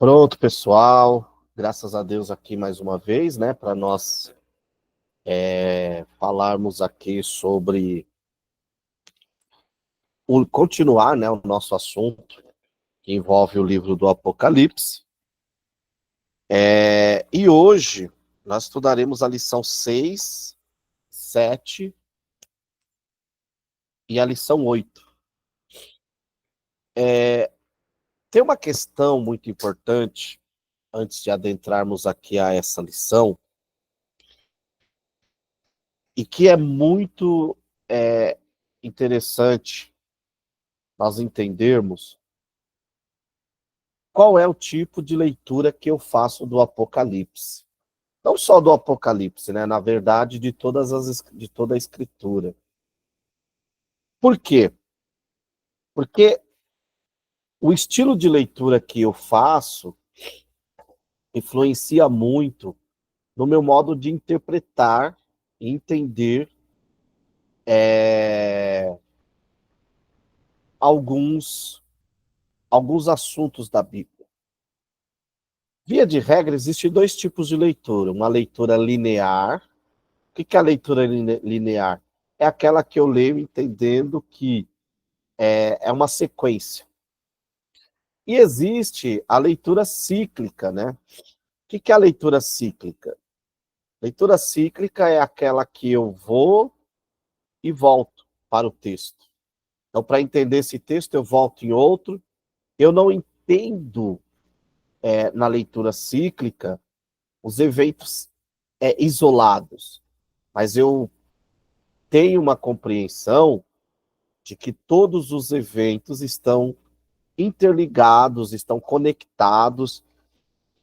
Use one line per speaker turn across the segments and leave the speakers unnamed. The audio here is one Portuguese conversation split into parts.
Pronto, pessoal. Graças a Deus aqui mais uma vez, né, para nós falarmos aqui sobre continuar, né, o nosso assunto que envolve o livro do Apocalipse. E hoje nós estudaremos a lição 6, 7 e a lição 8. Tem uma questão muito importante antes de adentrarmos aqui a essa lição e que é muito interessante nós entendermos qual é o tipo de leitura que eu faço do Apocalipse. Não só do Apocalipse, né? Na verdade, de toda a Escritura. Por quê? Porque o estilo de leitura que eu faço influencia muito no meu modo de interpretar e entender alguns, alguns assuntos da Bíblia. Via de regra, existem dois tipos de leitura. Uma leitura linear. O que é a leitura linear? É aquela que eu leio entendendo que é uma sequência. E existe a leitura cíclica, né? O que é a leitura cíclica? Leitura cíclica é aquela que eu vou e volto para o texto. Então, para entender esse texto, eu volto em outro. Eu não entendo, na leitura cíclica, os eventos isolados, mas eu tenho uma compreensão de que todos os eventos estão interligados, estão conectados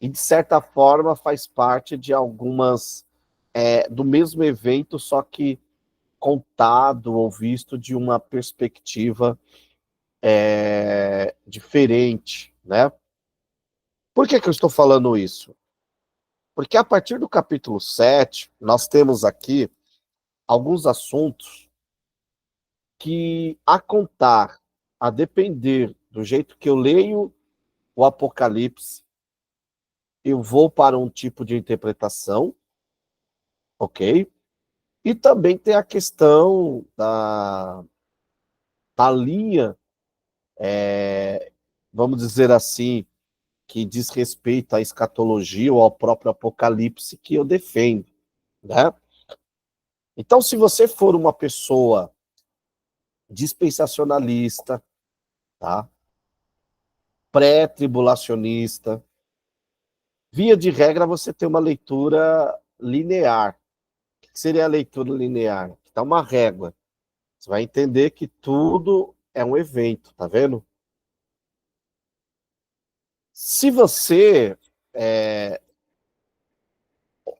e, de certa forma, faz parte de algumas do mesmo evento, só que contado ou visto de uma perspectiva diferente, né? Por que eu estou falando isso? Porque a partir do capítulo 7, nós temos aqui alguns assuntos que, a contar, a depender do jeito que eu leio o Apocalipse, eu vou para um tipo de interpretação, ok? E também tem a questão da linha, vamos dizer assim, que diz respeito à escatologia ou ao próprio Apocalipse que eu defendo, né? Então, se você for uma pessoa dispensacionalista, tá? Pré-tribulacionista, via de regra você tem uma leitura linear. O que seria a leitura linear? Está uma régua. Você vai entender que tudo é um evento, tá vendo? Se você é,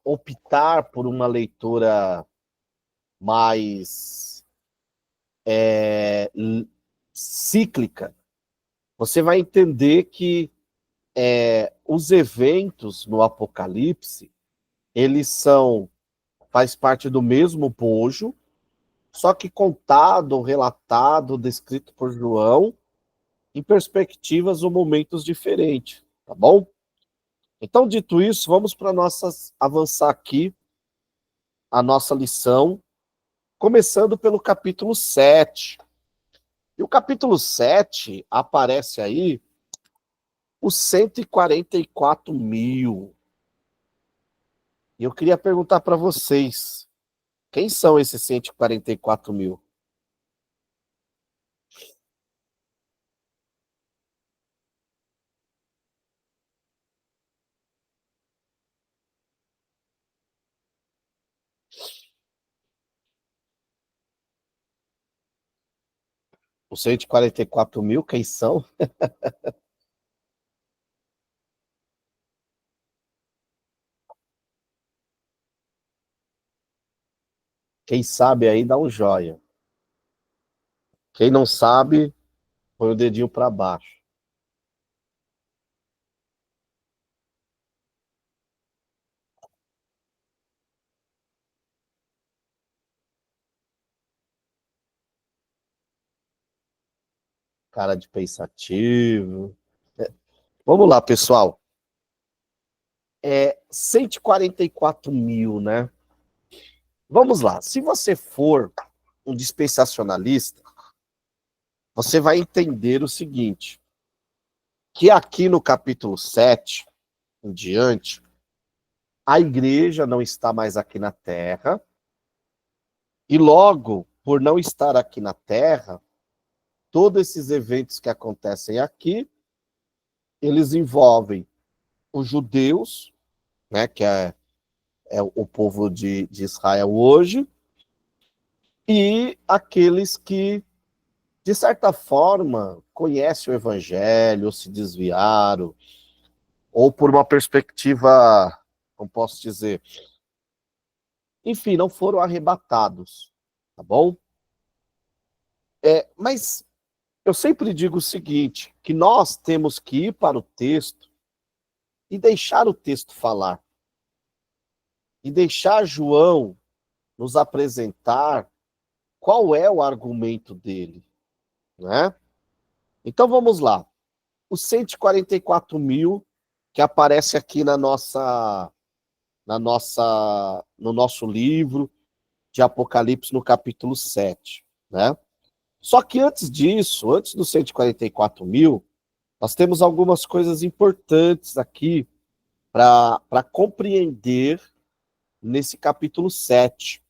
optar por uma leitura mais cíclica, você vai entender que os eventos no Apocalipse, eles faz parte do mesmo bojo, só que contado, relatado, descrito por João, em perspectivas ou momentos diferentes, tá bom? Então, dito isso, vamos para avançar aqui a nossa lição, começando pelo capítulo 7. E o capítulo 7 aparece aí os 144 mil. E eu queria perguntar para vocês, quem são esses 144 mil? Os 144 mil, quem são? Quem sabe aí dá um joia. Quem não sabe, põe o dedinho para baixo. Cara de pensativo. Vamos lá, pessoal. 144 mil, né? Vamos lá, se você for um dispensacionalista, você vai entender o seguinte, que aqui no capítulo 7, em diante, a igreja não está mais aqui na terra, e logo, por não estar aqui na terra, todos esses eventos que acontecem aqui, eles envolvem os judeus, né, que é o povo de Israel hoje, e aqueles que, de certa forma, conhecem o evangelho, ou se desviaram, ou por uma perspectiva, como posso dizer, enfim, não foram arrebatados, tá bom? Mas eu sempre digo o seguinte, que nós temos que ir para o texto e deixar o texto falar. E deixar João nos apresentar qual é o argumento dele, né? Então vamos lá. Os 144 mil que aparece aqui no nosso livro de Apocalipse, no capítulo 7, né? Só que antes disso, antes dos 144 mil, nós temos algumas coisas importantes aqui para compreender nesse capítulo 7.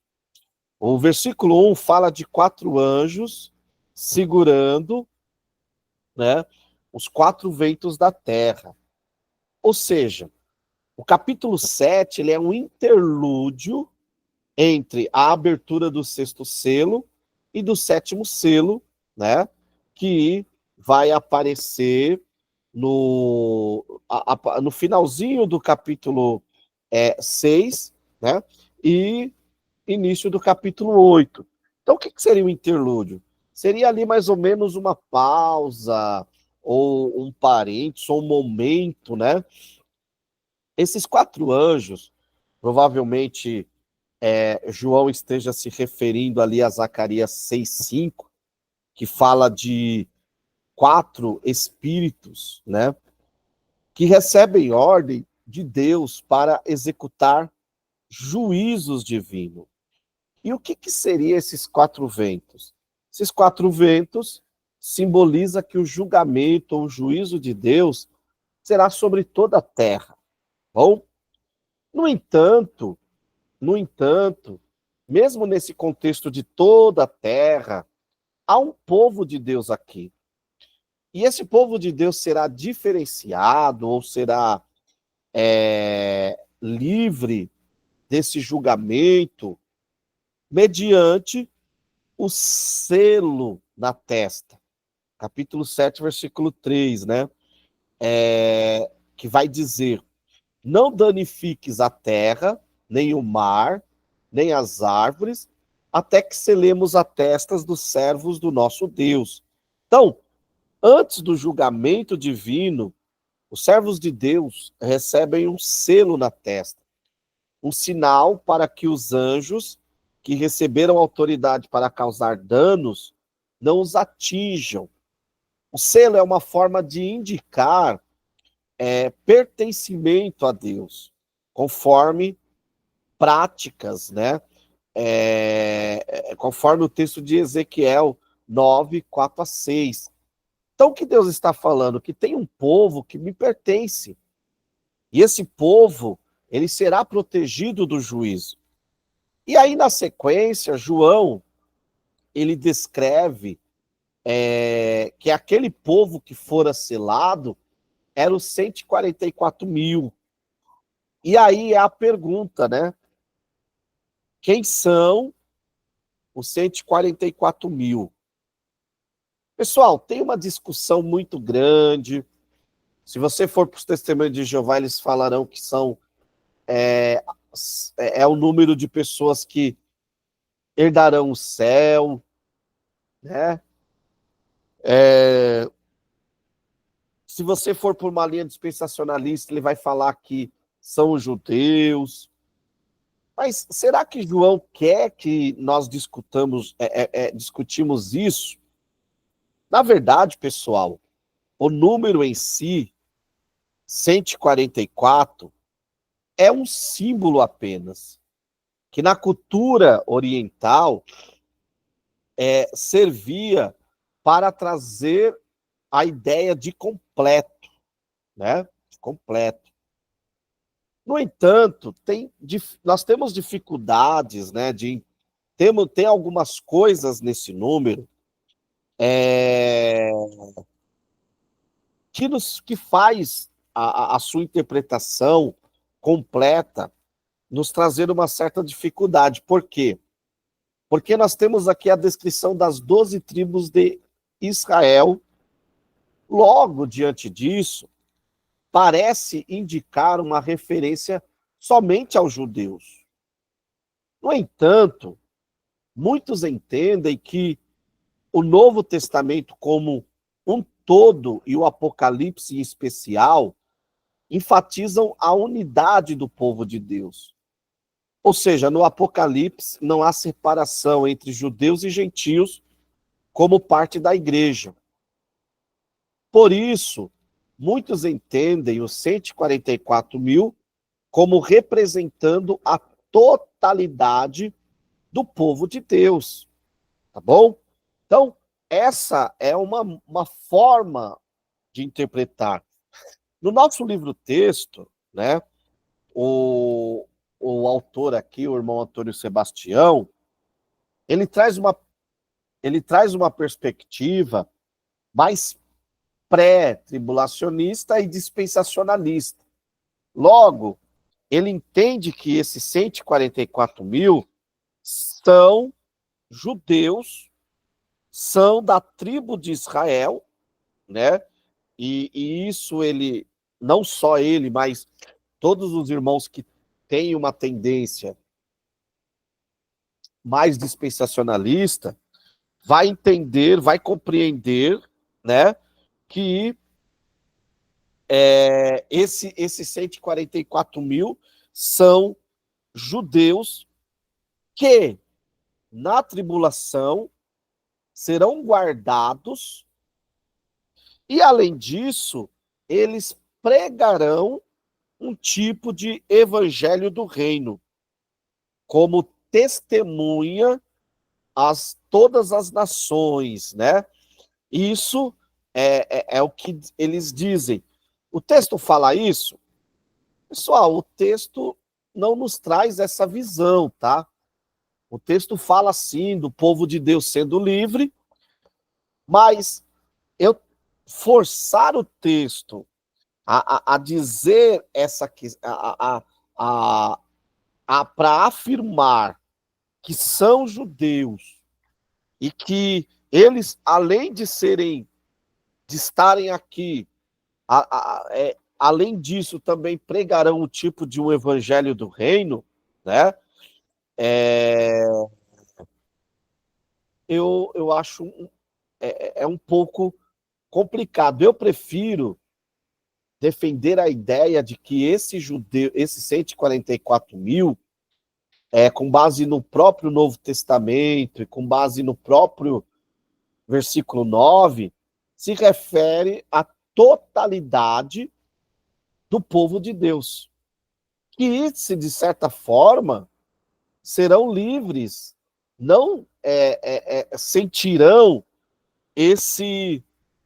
O versículo 1 fala de 4 anjos segurando, né, os 4 ventos da terra. Ou seja, o capítulo 7 ele é um interlúdio entre a abertura do 6º selo e do 7º selo, né, que vai aparecer no finalzinho do capítulo 6, né, e início do capítulo 8. Então, o que seria o interlúdio? Seria ali mais ou menos uma pausa, ou um parênteses, ou um momento, né? Esses 4 anjos, provavelmente João esteja se referindo ali a Zacarias 6:5, que fala de 4 espíritos, né? Que recebem ordem de Deus para executar juízos divinos. E o que seriam esses 4 ventos? Esses 4 ventos simboliza que o julgamento ou o juízo de Deus será sobre toda a terra. Bom, no entanto, mesmo nesse contexto de toda a terra, há um povo de Deus aqui. E esse povo de Deus será diferenciado ou será livre desse julgamento mediante o selo na testa. Capítulo 7, versículo 3, né? Que vai dizer: não danifiques a terra, nem o mar, nem as árvores, até que selemos as testas dos servos do nosso Deus. Então, antes do julgamento divino, os servos de Deus recebem um selo na testa, um sinal para que os anjos que receberam autoridade para causar danos não os atinjam. O selo é uma forma de indicar pertencimento a Deus, conforme práticas, né? Conforme o texto de Ezequiel 9, 4-6. Então, o que Deus está falando? Que tem um povo que me pertence. E esse povo, ele será protegido do juízo. E aí, na sequência, João, ele descreve que aquele povo que fora selado era os 144 mil. E aí é a pergunta, né? Quem são os 144 mil? Pessoal, tem uma discussão muito grande. Se você for para os testemunhos de Jeová, eles falarão que é o número de pessoas que herdarão o céu, né? Se você for por uma linha dispensacionalista, ele vai falar que são os judeus. Mas será que João quer que nós discutimos isso? Na verdade, pessoal, o número em si, 144, é um símbolo apenas, que na cultura oriental servia para trazer a ideia de completo, né? Completo. No entanto, nós temos dificuldades, né? Tem algumas coisas nesse número que faz a sua interpretação completa nos trazer uma certa dificuldade. Por quê? Porque nós temos aqui a descrição das 12 tribos de Israel. Logo, diante disso, parece indicar uma referência somente aos judeus. No entanto, muitos entendem que o Novo Testamento, como um todo, e o Apocalipse em especial, enfatizam a unidade do povo de Deus. Ou seja, no Apocalipse não há separação entre judeus e gentios como parte da igreja. Por isso, muitos entendem os 144 mil como representando a totalidade do povo de Deus. Tá bom? Então, essa é uma forma de interpretar. No nosso livro-texto, né, o autor aqui, o irmão Antônio Sebastião, ele traz uma perspectiva mais pré-tribulacionista e dispensacionalista. Logo, ele entende que esses 144 mil são judeus, são da tribo de Israel, né? E isso ele, não só ele, mas todos os irmãos que têm uma tendência mais dispensacionalista, vai entender, vai compreender, né, que esses 144 mil são judeus que, na tribulação, serão guardados e, além disso, eles pregarão um tipo de evangelho do reino, como testemunha todas as nações, né? Isso é o que eles dizem. O texto fala isso? Pessoal, o texto não nos traz essa visão, tá? O texto fala, sim, do povo de Deus sendo livre, mas eu forçar o texto a dizer para afirmar que são judeus e que eles, além de estarem aqui, além disso, também pregarão o tipo de um evangelho do reino, né? Eu acho um pouco complicado. Eu prefiro defender a ideia de que esses 144 mil, com base no próprio Novo Testamento e com base no próprio versículo 9, se refere à totalidade do povo de Deus, que, se de certa forma, serão livres, não sentirão esse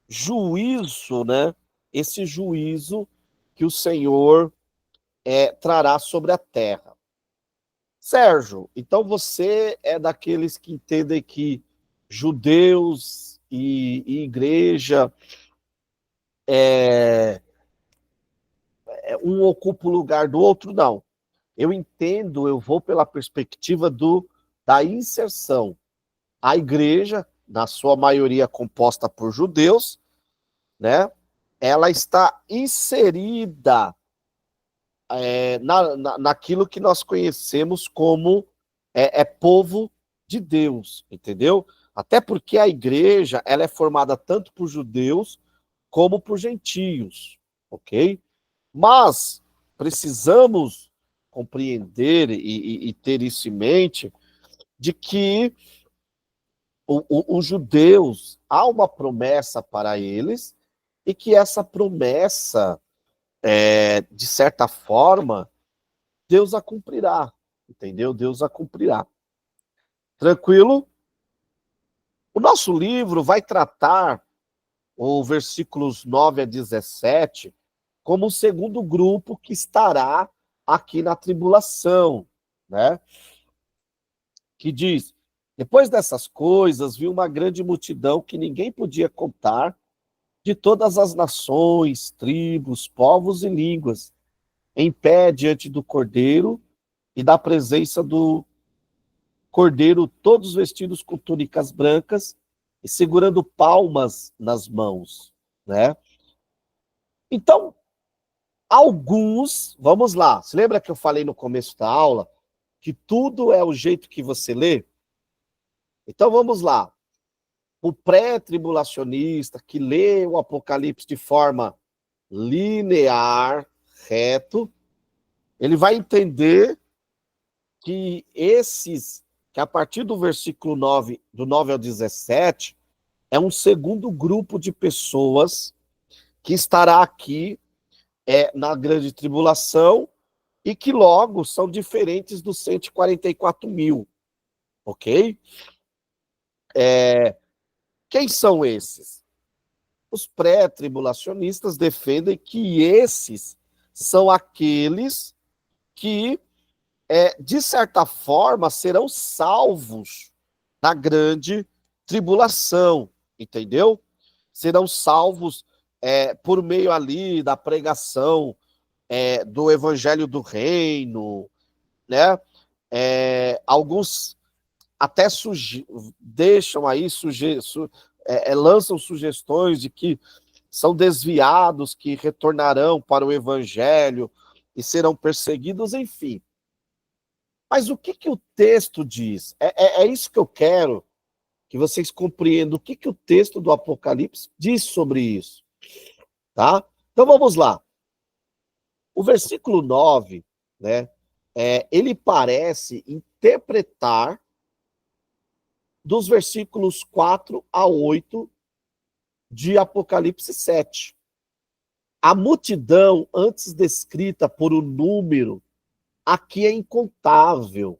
juízo, né? Esse juízo que o Senhor trará sobre a terra. Sérgio, então você é daqueles que entendem que judeus e igreja um ocupa o lugar do outro? Não. Eu entendo, eu vou pela perspectiva da inserção. A igreja, na sua maioria composta por judeus, né, ela está inserida naquilo que nós conhecemos como povo de Deus, entendeu? Até porque a igreja ela é formada tanto por judeus como por gentios, ok? Mas precisamos compreender e ter isso em mente, de que os judeus, há uma promessa para eles, e que essa promessa, de certa forma, Deus a cumprirá, entendeu? Deus a cumprirá. Tranquilo? O nosso livro vai tratar os versículos 9 a 17 como o segundo grupo que estará aqui na tribulação, né? Que diz: depois dessas coisas, viu uma grande multidão que ninguém podia contar, de todas as nações, tribos, povos e línguas, em pé diante do Cordeiro e da presença do Cordeiro, todos vestidos com túnicas brancas e segurando palmas nas mãos, né? Então, alguns, vamos lá, se lembra que eu falei no começo da aula que tudo é o jeito que você lê? Então vamos lá. O pré-tribulacionista que lê o Apocalipse de forma linear, reto, ele vai entender que que a partir do versículo 9, do 9 ao 17, é um segundo grupo de pessoas que estará aqui na grande tribulação e que logo são diferentes dos 144 mil, ok? Quem são esses? Os pré-tribulacionistas defendem que esses são aqueles que, de certa forma, serão salvos na grande tribulação, entendeu? Serão salvos por meio ali da pregação do evangelho do reino, né? Alguns até deixam aí, lançam sugestões de que são desviados, que retornarão para o evangelho e serão perseguidos, enfim. Mas o que o texto diz? É isso que eu quero que vocês compreendam. O que o texto do Apocalipse diz sobre isso? Tá? Então vamos lá. O versículo 9, né, ele parece interpretar dos versículos 4 a 8 de Apocalipse 7. A multidão, antes descrita por um número, aqui é incontável,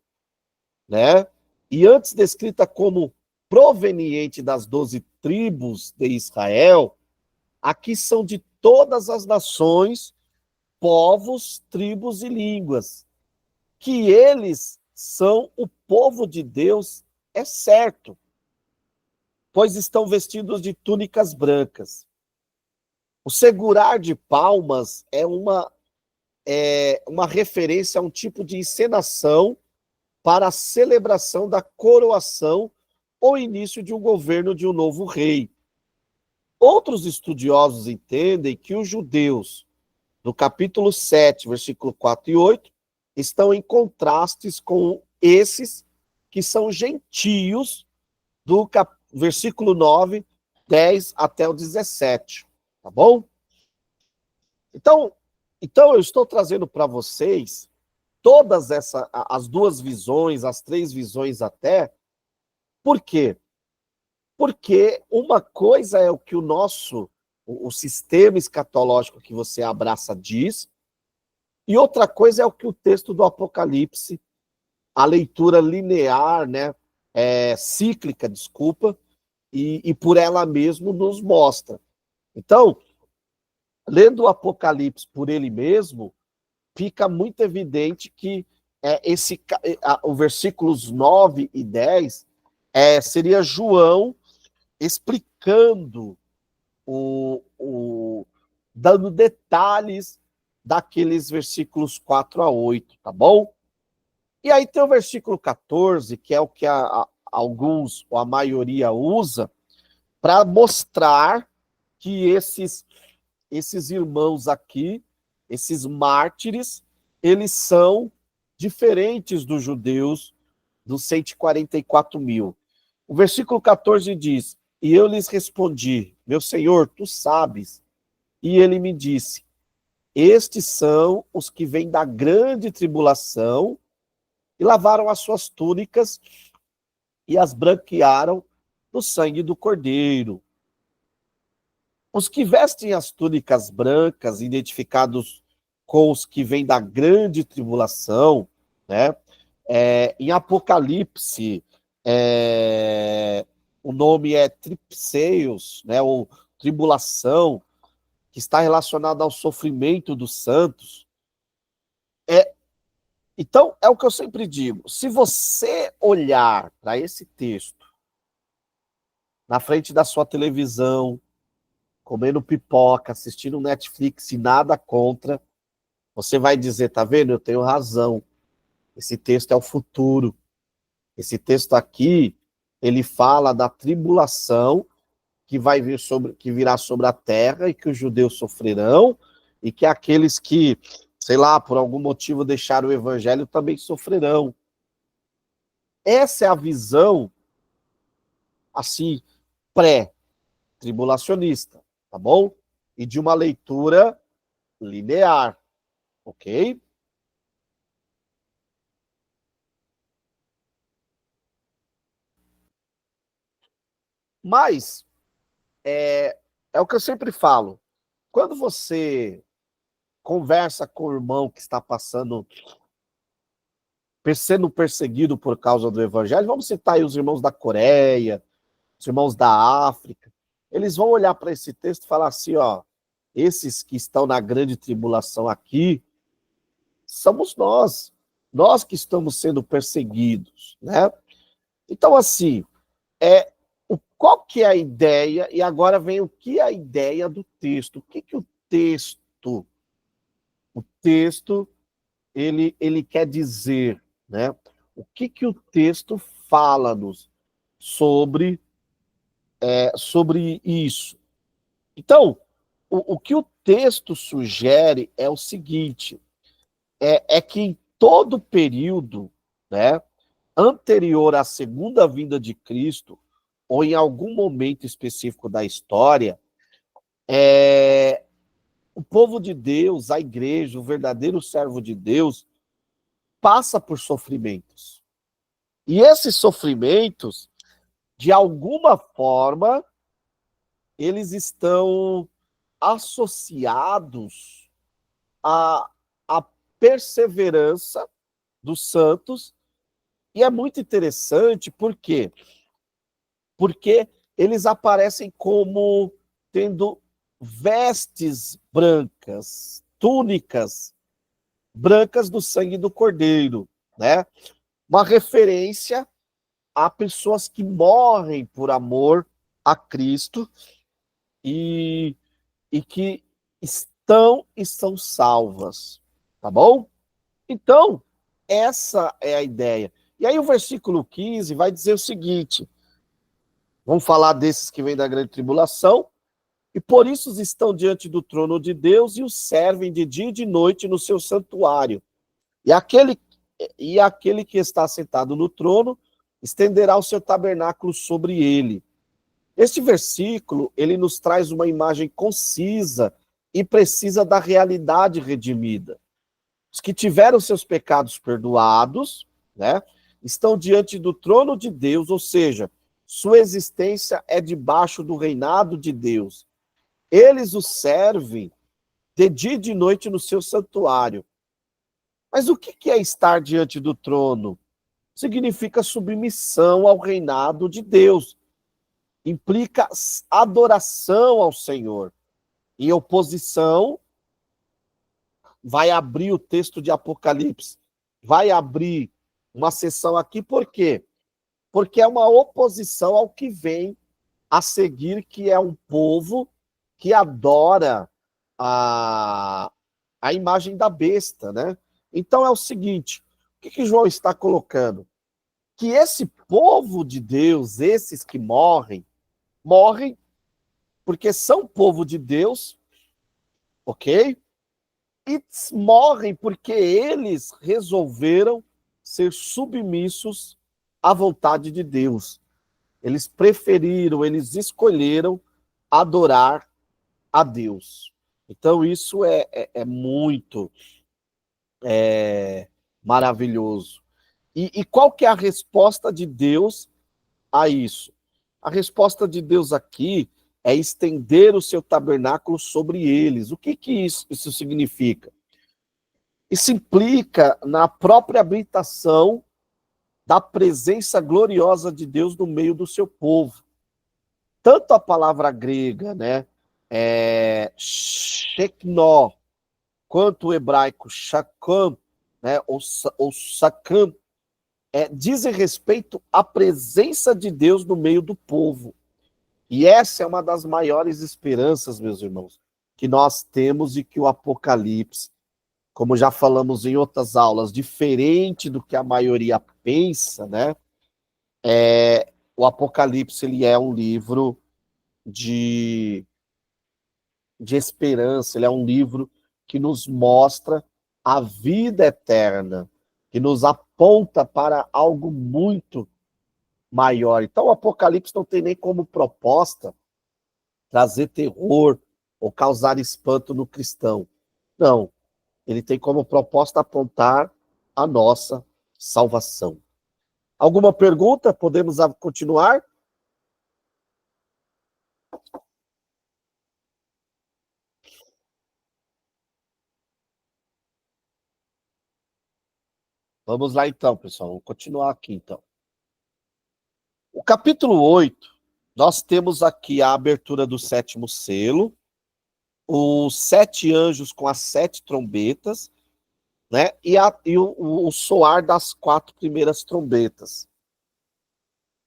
né? E antes descrita como proveniente das 12 tribos de Israel, aqui são de todas as nações, povos, tribos e línguas. Que eles são o povo de Deus, é certo, pois estão vestidos de túnicas brancas. O segurar de palmas é uma referência a um tipo de encenação para a celebração da coroação ou início de um governo de um novo rei. Outros estudiosos entendem que os judeus, no capítulo 7, versículo 4 e 8, estão em contrastes com esses que são gentios do versículo 9, 10 até o 17, tá bom? Então eu estou trazendo para vocês todas as duas visões, as três visões até. Por quê? Porque uma coisa é o que o sistema escatológico que você abraça diz, e outra coisa é o que o texto do Apocalipse, a leitura linear, né, cíclica, desculpa, e por ela mesmo nos mostra. Então, lendo o Apocalipse por ele mesmo, fica muito evidente que o versículos 9 e 10 seria João explicando, dando detalhes daqueles versículos 4 a 8, tá bom? E aí tem o versículo 14, que é o que alguns, ou a maioria, usa para mostrar que esses irmãos aqui, esses mártires, eles são diferentes dos judeus, dos 144 mil. O versículo 14 diz: e eu lhes respondi, meu Senhor, tu sabes. E ele me disse, estes são os que vêm da grande tribulação e lavaram as suas túnicas e as branquearam no sangue do Cordeiro. Os que vestem as túnicas brancas, identificados com os que vêm da grande tribulação, né? Em Apocalipse, o nome é tripseios, né? Ou tribulação, que está relacionado ao sofrimento dos santos. Então, é o que eu sempre digo, se você olhar para esse texto na frente da sua televisão, comendo pipoca, assistindo Netflix e nada contra, você vai dizer, tá vendo? Eu tenho razão. Esse texto é o futuro. Esse texto aqui, ele fala da tribulação que vai vir que virá sobre a terra e que os judeus sofrerão e que aqueles que, sei lá, por algum motivo deixaram o evangelho também sofrerão. Essa é a visão, assim, pré-tribulacionista, tá bom? E de uma leitura linear, ok? Mas, é o que eu sempre falo, quando você conversa com o irmão que está sendo perseguido por causa do evangelho, vamos citar aí os irmãos da Coreia, os irmãos da África, eles vão olhar para esse texto e falar assim, ó, esses que estão na grande tribulação aqui, somos nós que estamos sendo perseguidos, né? Então, assim, qual que é a ideia, e agora vem o que é a ideia do texto, o que que o texto ele quer dizer, né? O que que o texto fala-nos sobre isso? Então, o que o texto sugere é o seguinte, é que em todo período, né, anterior à segunda vinda de Cristo, ou em algum momento específico da história, o povo de Deus, a igreja, o verdadeiro servo de Deus, passa por sofrimentos. E esses sofrimentos, de alguma forma, eles estão associados à perseverança dos santos, e é muito interessante, por quê? Porque eles aparecem como tendo vestes brancas, túnicas brancas do sangue do Cordeiro, né? Uma referência a pessoas que morrem por amor a Cristo e, e que estão e são salvas, tá bom? Então, essa é a ideia. E aí o versículo 15 vai dizer o seguinte, vamos falar desses que vêm da grande tribulação, e por isso estão diante do trono de Deus e os servem de dia e de noite no seu santuário. E aquele que está sentado no trono estenderá o seu tabernáculo sobre ele. Este versículo, ele nos traz uma imagem concisa e precisa da realidade redimida. Os que tiveram seus pecados perdoados, né, estão diante do trono de Deus, ou seja, sua existência é debaixo do reinado de Deus. Eles o servem de dia e de noite no seu santuário. Mas o que é estar diante do trono? Significa submissão ao reinado de Deus. Implica adoração ao Senhor. Em oposição, vai abrir o texto de Apocalipse. Vai abrir uma sessão aqui, por quê? Porque é uma oposição ao que vem a seguir, que é um povo que adora a imagem da besta, né? Então é o seguinte, o que João está colocando? Que esse povo de Deus, esses que morrem porque são povo de Deus, ok? E morrem porque eles resolveram ser submissos à vontade de Deus. Eles preferiram, eles escolheram adorar a Deus. Então isso é muito maravilhoso. E qual que é a resposta de Deus a isso? A resposta de Deus aqui é estender o seu tabernáculo sobre eles. O que isso significa? Isso implica na própria habitação da presença gloriosa de Deus no meio do seu povo. Tanto a palavra grega, né, Shekinah, quanto o hebraico Shakam, né, ou Sakam, dizem respeito à presença de Deus no meio do povo. E essa é uma das maiores esperanças, meus irmãos, que nós temos e que o Apocalipse, como já falamos em outras aulas, diferente do que a maioria pensa, né? O Apocalipse ele é um livro de esperança, ele é um livro que nos mostra a vida eterna, que nos aponta para algo muito maior. Então, o Apocalipse não tem nem como proposta trazer terror ou causar espanto no cristão. Não, ele tem como proposta apontar a nossa salvação. Alguma pergunta? Podemos continuar? Vamos lá então, pessoal. Vamos continuar aqui então. O capítulo 8, nós temos aqui a abertura do sétimo selo, os 7 anjos com as 7 trombetas, né? E o soar das 4 primeiras trombetas.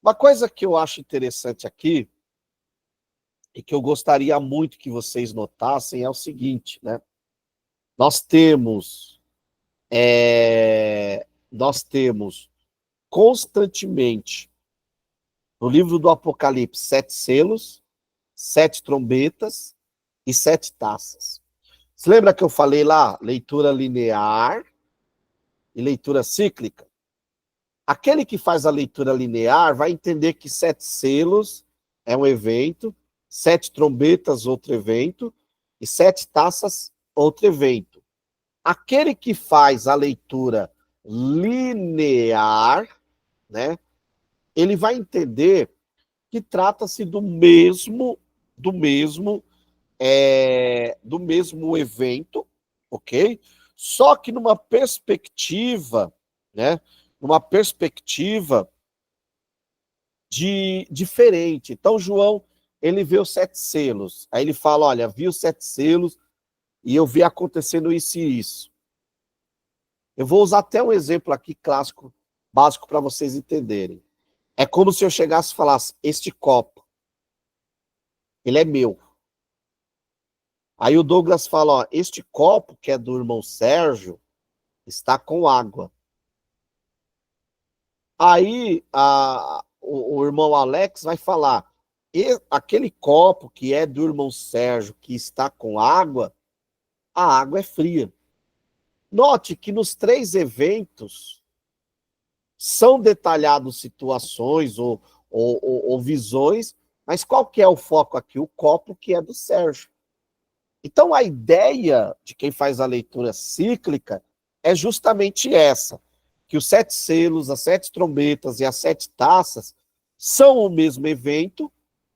Uma coisa que eu acho interessante aqui, e que eu gostaria muito que vocês notassem, é o seguinte, né? Nós temos, constantemente, no livro do Apocalipse, 7 selos, 7 trombetas e 7 taças. Você lembra que eu falei lá, leitura linear e leitura cíclica? Aquele que faz a leitura linear vai entender que 7 selos é um evento, 7 trombetas, outro evento, e 7 taças, outro evento. Aquele que faz a leitura linear, né, ele vai entender que trata-se do mesmo evento, ok? Só que numa perspectiva, né, numa perspectiva diferente. Então, João, ele vê os 7 selos. Aí ele fala, olha, vi os 7 selos e eu vi acontecendo isso e isso. Eu vou usar até um exemplo aqui clássico, básico para vocês entenderem. É como se eu chegasse e falasse, este copo, ele é meu. Aí o Douglas fala, ó, este copo, que é do irmão Sérgio, está com água. Aí o irmão Alex vai falar, aquele copo que é do irmão Sérgio, que está com água, a água é fria. Note que nos 3 eventos são detalhados situações ou visões, mas qual que é o foco aqui? O copo que é do Sérgio. Então, a ideia de quem faz a leitura cíclica é justamente essa, que os 7 selos, as 7 trombetas e as 7 taças são o mesmo evento,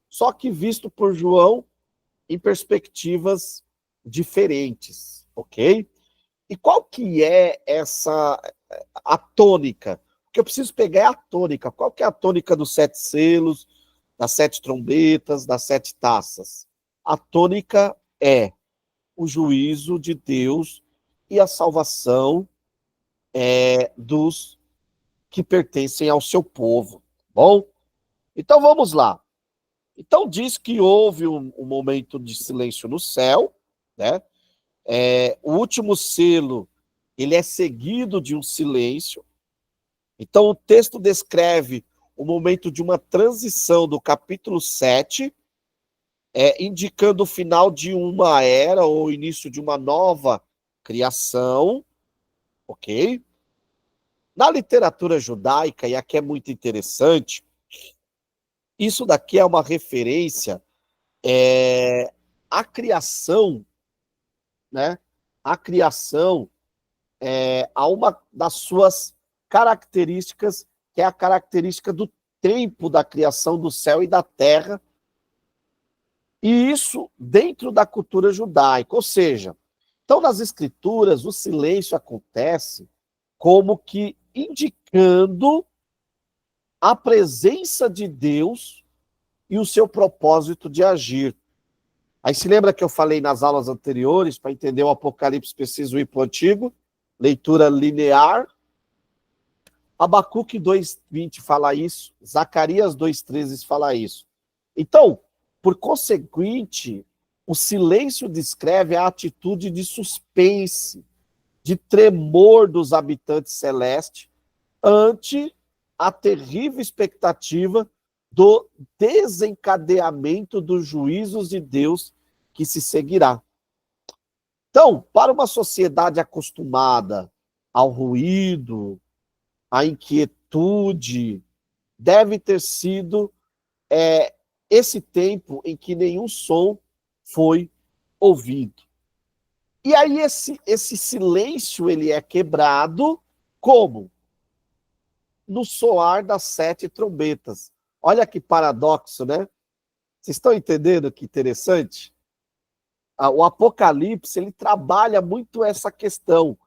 só que visto por João em perspectivas diferentes, ok? E qual que é a tônica? O que eu preciso pegar é a tônica. Qual que é a tônica dos 7 selos, das 7 trombetas, das 7 taças? A tônica é o juízo de Deus e a salvação dos que pertencem ao seu povo. Bom, então vamos lá. Então diz que houve um momento de silêncio no céu, né? O último selo, ele é seguido de um silêncio. Então o texto descreve o momento de uma transição do capítulo 7, indicando o final de uma era ou o início de uma nova criação, ok? Na literatura judaica, e aqui é muito interessante, isso daqui é uma referência à criação, né? A criação a uma das suas características, que é a característica do tempo da criação do céu e da terra, e isso dentro da cultura judaica, ou seja, Então, nas escrituras, o silêncio acontece como que indicando a presença de Deus e o seu propósito de agir. Aí se lembra que eu falei nas aulas anteriores, para entender o Apocalipse preciso ir para o Antigo, leitura linear. Abacuque 2:20 fala isso, Zacarias 2:13 fala isso. Então, por conseguinte, o silêncio descreve a atitude de suspense, de tremor dos habitantes celestes ante a terrível expectativa do desencadeamento dos juízos de Deus que se seguirá. Então, para uma sociedade acostumada ao ruído, à inquietude, deve ter sido esse tempo em que nenhum som foi ouvido. E aí esse silêncio ele é quebrado como? No soar das 7 trombetas. Olha que paradoxo, né? Vocês estão entendendo que interessante? O Apocalipse, ele trabalha muito essa questão.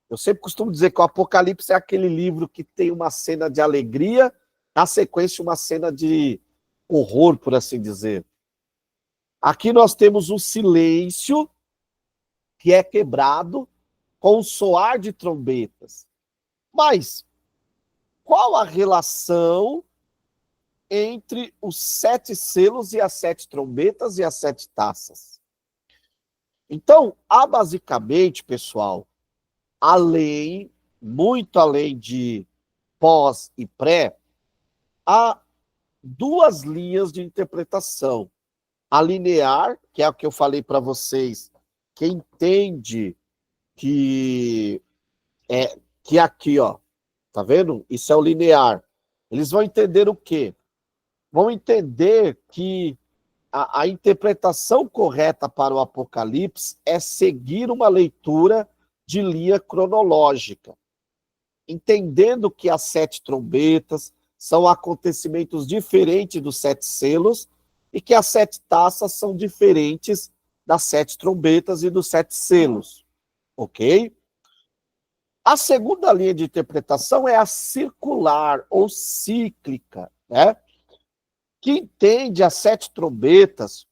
Eu sempre costumo dizer que o Apocalipse é aquele livro que tem uma cena de alegria, na sequência uma cena de horror, por assim dizer. Aqui nós temos um silêncio que é quebrado com o soar de trombetas. Mas qual a relação entre os 7 selos e as 7 trombetas e as 7 taças? Então, há basicamente, pessoal, muito além de pós e pré, há 2 linhas de interpretação. A linear, que é o que eu falei para vocês, que entende que aqui, ó, tá vendo? Isso é o linear. Eles vão entender o quê? Vão entender que a interpretação correta para o Apocalipse é seguir uma leitura de linha cronológica, entendendo que as 7 trombetas são acontecimentos diferentes dos 7 selos e que as 7 taças são diferentes das 7 trombetas e dos 7 selos, ok? A segunda linha de interpretação é a circular ou cíclica, né? Que entende as 7 trombetas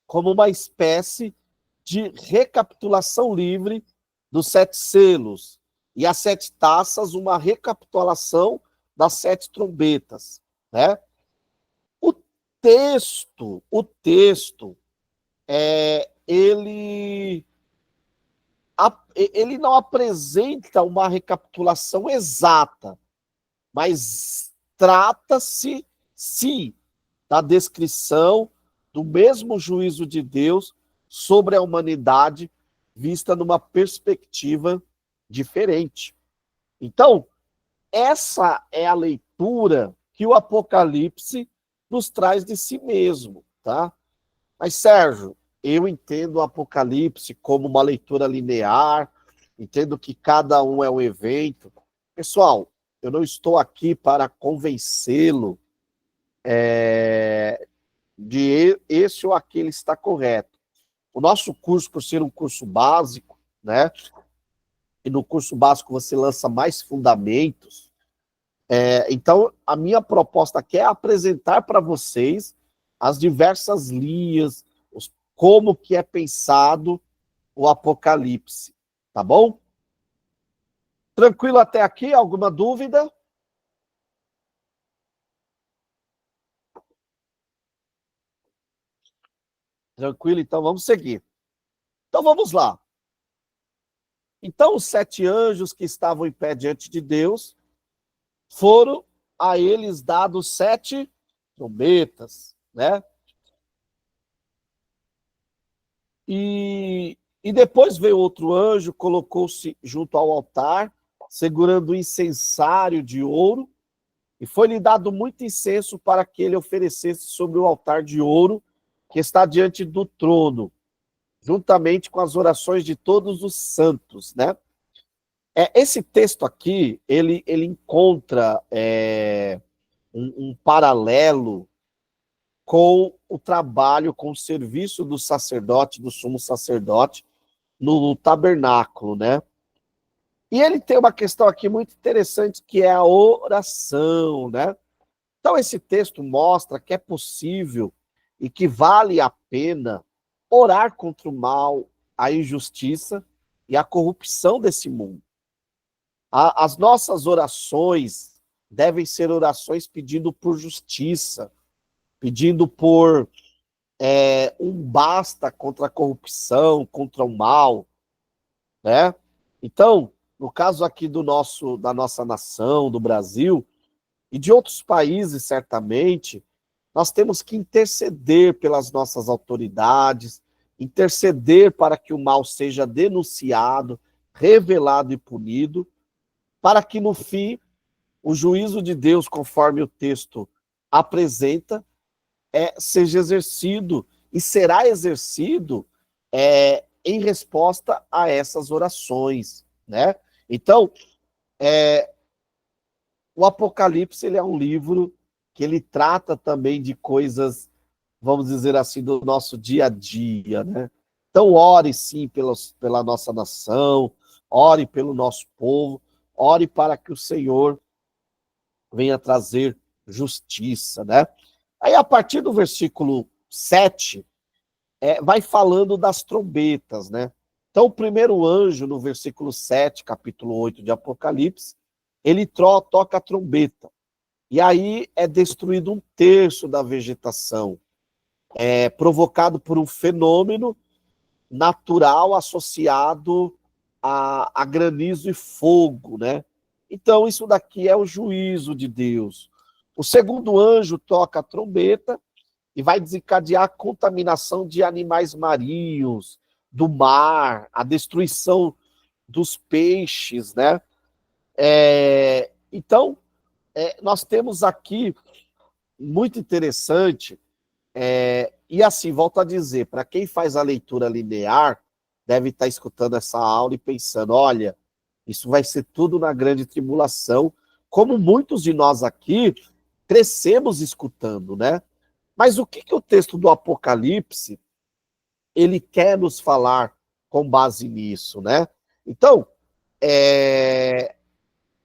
como uma espécie de recapitulação livre dos 7 selos, e as 7 taças, uma recapitulação das 7 trombetas, né? O texto, ele não apresenta uma recapitulação exata, mas trata-se, sim, da descrição do mesmo juízo de Deus sobre a humanidade, vista numa perspectiva diferente. Então, essa é a leitura que o Apocalipse nos traz de si mesmo, tá? Mas, Sérgio, eu entendo o Apocalipse como uma leitura linear, entendo que cada um é um evento. Pessoal, eu não estou aqui para convencê-lo de esse ou aquele está correto. O nosso curso, por ser um curso básico, né? E no curso básico você lança mais fundamentos. Então, a minha proposta aqui é apresentar para vocês as diversas linhas, como que é pensado o Apocalipse, tá bom? Tranquilo até aqui? Alguma dúvida? Tranquilo, então vamos seguir. Então vamos lá. Então os 7 anjos que estavam em pé diante de Deus, foram a eles dados 7 trombetas, né? E depois veio outro anjo, colocou-se junto ao altar, segurando o incensário de ouro, e foi-lhe dado muito incenso para que ele oferecesse sobre o altar de ouro que está diante do trono, juntamente com as orações de todos os santos, né? Esse texto aqui, ele encontra um paralelo com o trabalho, com o serviço do sacerdote, do sumo sacerdote, no tabernáculo, né? E ele tem uma questão aqui muito interessante, que é a oração, né? Então, esse texto mostra que é possível e que vale a pena orar contra o mal, a injustiça e a corrupção desse mundo. As nossas orações devem ser orações pedindo por justiça, pedindo por um basta contra a corrupção, contra o mal, né? Então, no caso aqui da nossa nação, do Brasil, e de outros países, certamente, nós temos que interceder pelas nossas autoridades, interceder para que o mal seja denunciado, revelado e punido, para que, no fim, o juízo de Deus, conforme o texto apresenta, seja exercido e será exercido em resposta a essas orações, né? Então, o Apocalipse, ele é um livro que ele trata também de coisas, vamos dizer assim, do nosso dia a dia, né? Então, ore sim pela nossa nação, ore pelo nosso povo, ore para que o Senhor venha trazer justiça, né? Aí, a partir do versículo 7, vai falando das trombetas, né? Então, o primeiro anjo, no versículo 7, capítulo 8 de Apocalipse, ele toca a trombeta. E aí é destruído um terço da vegetação, provocado por um fenômeno natural associado a granizo e fogo, né? Então, isso daqui é o juízo de Deus. O segundo anjo toca a trombeta e vai desencadear a contaminação de animais marinhos, do mar, a destruição dos peixes, né? Então, nós temos aqui, muito interessante, e assim, volto a dizer, para quem faz a leitura linear, deve estar escutando essa aula e pensando, olha, isso vai ser tudo na grande tribulação, como muitos de nós aqui crescemos escutando, né? Mas o que o texto do Apocalipse, ele quer nos falar com base nisso, né? Então,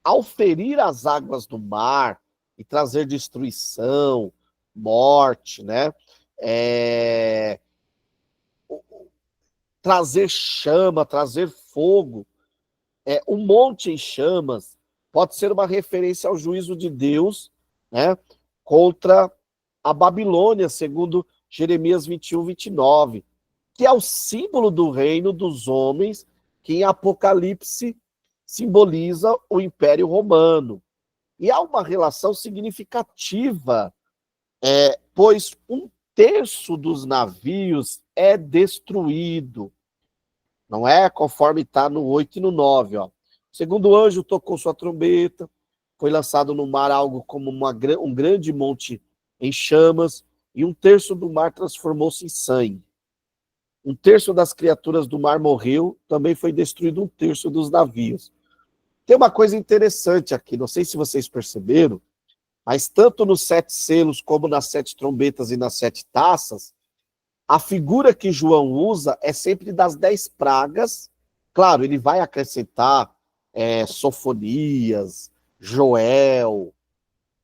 ao ferir as águas do mar e trazer destruição, morte, né? Trazer chama, trazer fogo, o monte em chamas pode ser uma referência ao juízo de Deus, né? Contra a Babilônia, segundo Jeremias 21, 29, que é o símbolo do reino dos homens, que em Apocalipse simboliza o Império Romano. E há uma relação significativa, pois um terço dos navios é destruído. Não é conforme está no 8 e no 9. Ó. O segundo anjo tocou sua trombeta, foi lançado no mar algo como um grande monte em chamas, e um terço do mar transformou-se em sangue. Um terço das criaturas do mar morreu, também foi destruído um terço dos navios. Tem uma coisa interessante aqui, não sei se vocês perceberam, mas tanto nos 7 selos, como nas 7 trombetas e nas 7 taças, a figura que João usa é sempre das 10 pragas. Claro, ele vai acrescentar Sofonias, Joel,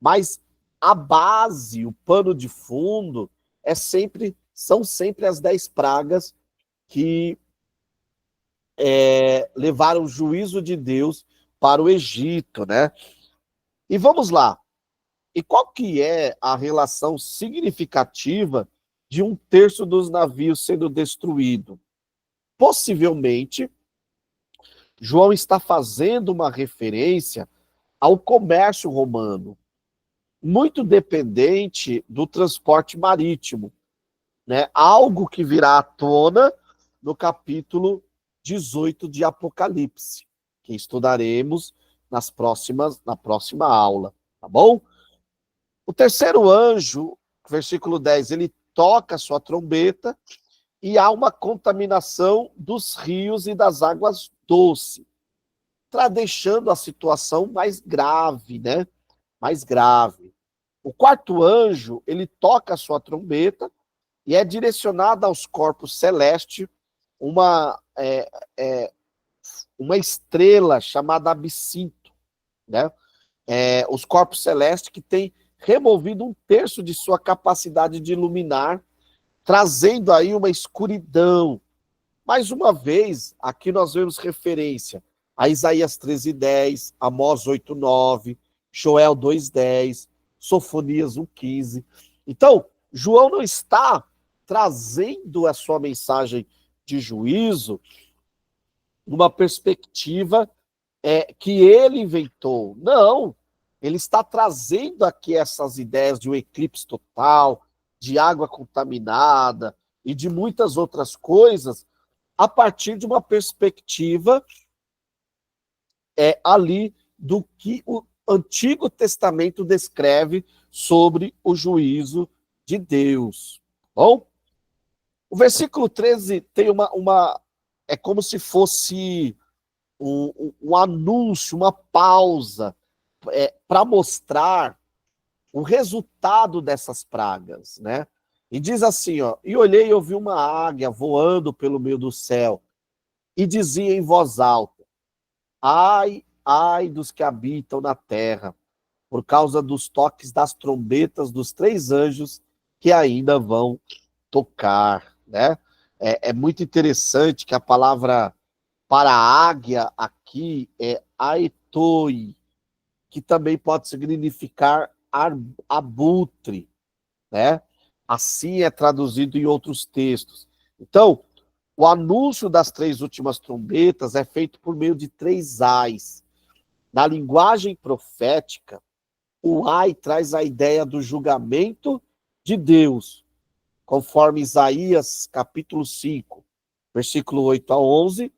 mas a base, o pano de fundo, são sempre as 10 pragas que levaram o juízo de Deus para o Egito, né? E vamos lá. E qual que é a relação significativa de um terço dos navios sendo destruído? Possivelmente, João está fazendo uma referência ao comércio romano, muito dependente do transporte marítimo, né? Algo que virá à tona no capítulo 18 de Apocalipse, que estudaremos na próxima aula, tá bom? O terceiro anjo, versículo 10, ele toca a sua trombeta e há uma contaminação dos rios e das águas doces, deixando a situação mais grave, né? Mais grave. O quarto anjo, ele toca a sua trombeta e é direcionada aos corpos celestes uma estrela chamada absinto, né? Os corpos celestes que têm removido 1/3 de sua capacidade de iluminar, trazendo aí uma escuridão. Mais uma vez, aqui nós vemos referência a Isaías 13:10, Amós 8:9, Joel 2:10, Sofonias 1:15. Então, João não está trazendo a sua mensagem de juízo numa perspectiva que ele inventou. Não, ele está trazendo aqui essas ideias de um eclipse total, de água contaminada e de muitas outras coisas, a partir de uma perspectiva ali do que o Antigo Testamento descreve sobre o juízo de Deus. Bom, o versículo 13 tem é como se fosse um anúncio, uma pausa, para mostrar o resultado dessas pragas, né? E diz assim, ó, e olhei e ouvi uma águia voando pelo meio do céu, e dizia em voz alta, ai, ai dos que habitam na terra, por causa dos toques das trombetas dos 3 anjos que ainda vão tocar, né? É muito interessante que a palavra para águia aqui é aetoi, que também pode significar abutre, né? Assim é traduzido em outros textos. Então, o anúncio das 3 últimas trombetas é feito por meio de 3 ais. Na linguagem profética, o ai traz a ideia do julgamento de Deus, conforme Isaías capítulo 5, versículo 8 a 11,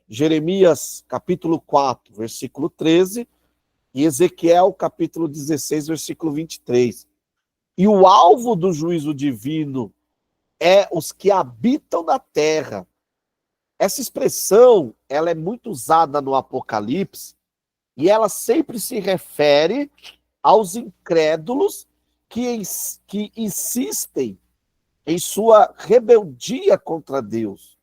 Jeremias capítulo 4, versículo 13, e Ezequiel capítulo 16, versículo 23. E o alvo do juízo divino é os que habitam na terra. Essa expressão, ela é muito usada no Apocalipse e ela sempre se refere aos incrédulos que insistem em sua rebeldia contra Deus.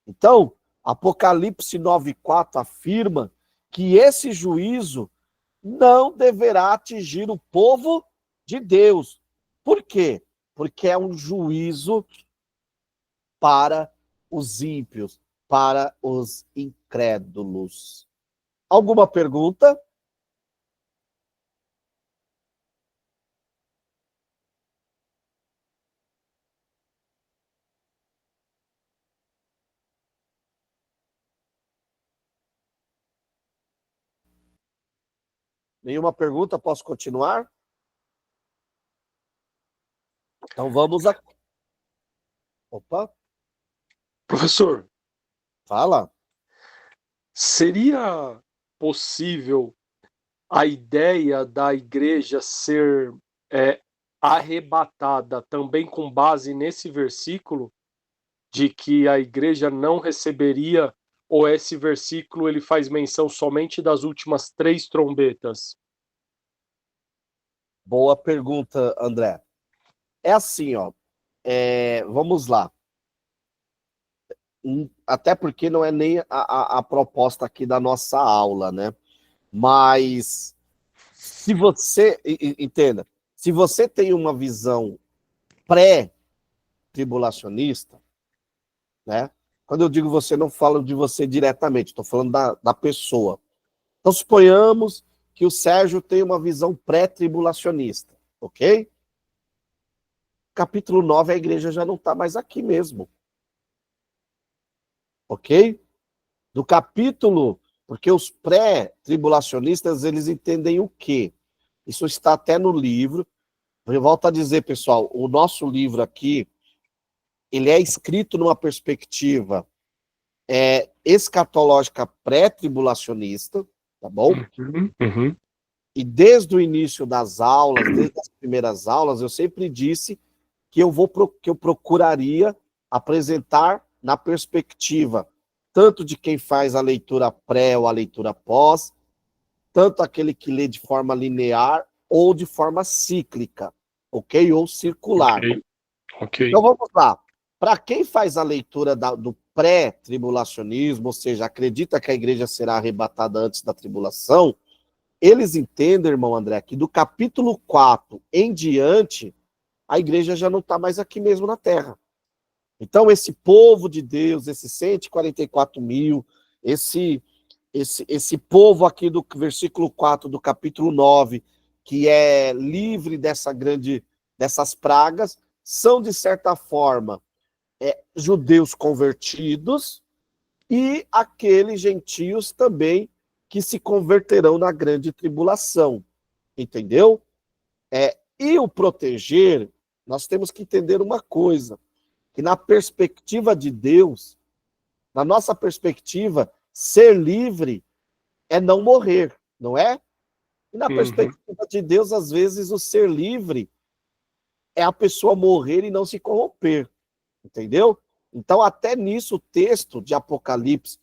Então, Apocalipse 9:4 afirma que esse juízo não deverá atingir o povo de Deus. Por quê? Porque é um juízo para os ímpios, para os incrédulos. Alguma pergunta? Nenhuma pergunta? Posso continuar? Então vamos a... Opa,
Professor,
fala.
seria possível a ideia da igreja ser arrebatada também com base nesse versículo, de que a igreja não receberia, ou esse versículo ele faz menção somente das últimas 3 trombetas?
Boa pergunta, André. É assim, ó. Vamos lá. Até porque não é nem a proposta aqui da nossa aula, né? Mas se você, entenda, se você tem uma visão pré-tribulacionista, né? Quando eu digo você, não falo de você diretamente, estou falando da pessoa. Então, suponhamos que o Sérgio tem uma visão pré-tribulacionista, ok? Capítulo 9, a igreja já não está mais aqui mesmo, ok? Do capítulo, porque os pré-tribulacionistas, eles entendem o quê? Isso está até no livro. Eu volto a dizer, pessoal, o nosso livro aqui, ele é escrito numa perspectiva escatológica pré-tribulacionista, tá bom?
Uhum.
E desde o início das aulas, desde as primeiras aulas, eu sempre disse que eu procuraria apresentar na perspectiva tanto de quem faz a leitura pré ou a leitura pós, tanto aquele que lê de forma linear ou de forma cíclica, ok? Ou circular.
Ok.
Então vamos lá. Para quem faz a leitura do pré-tribulacionismo, ou seja, acredita que a igreja será arrebatada antes da tribulação, eles entendem, irmão André, que do capítulo 4 em diante, a igreja já não está mais aqui mesmo na Terra. Então, esse povo de Deus, esses 144 mil, esse povo aqui do versículo 4 do capítulo 9, que é livre dessas pragas, são, de certa forma, judeus convertidos e aqueles gentios também que se converterão na grande tribulação. Entendeu? E o proteger, nós temos que entender uma coisa, que na perspectiva de Deus, na nossa perspectiva, ser livre é não morrer, não é? E na perspectiva de Deus, às vezes, o ser livre é a pessoa morrer e não se corromper, entendeu? Então, até nisso, o texto de Apocalipse,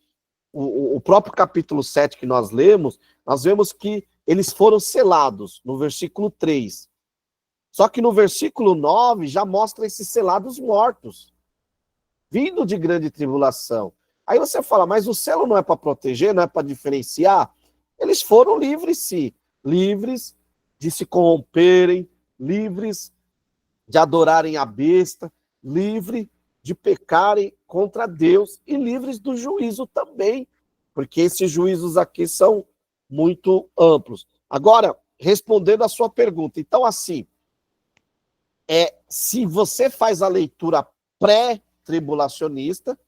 o próprio capítulo 7 que nós lemos, nós vemos que eles foram selados, no versículo 3. Só que no versículo 9 já mostra esses selados mortos, vindo de grande tribulação. Aí você fala, mas o selo não é para proteger, não é para diferenciar? Eles foram livres, sim. Livres de se corromperem, livres de adorarem a besta, livres de pecarem contra Deus e livres do juízo também, porque esses juízos aqui são muito amplos. Agora, respondendo a sua pergunta, então assim, se você faz a leitura pré-tribulacionista,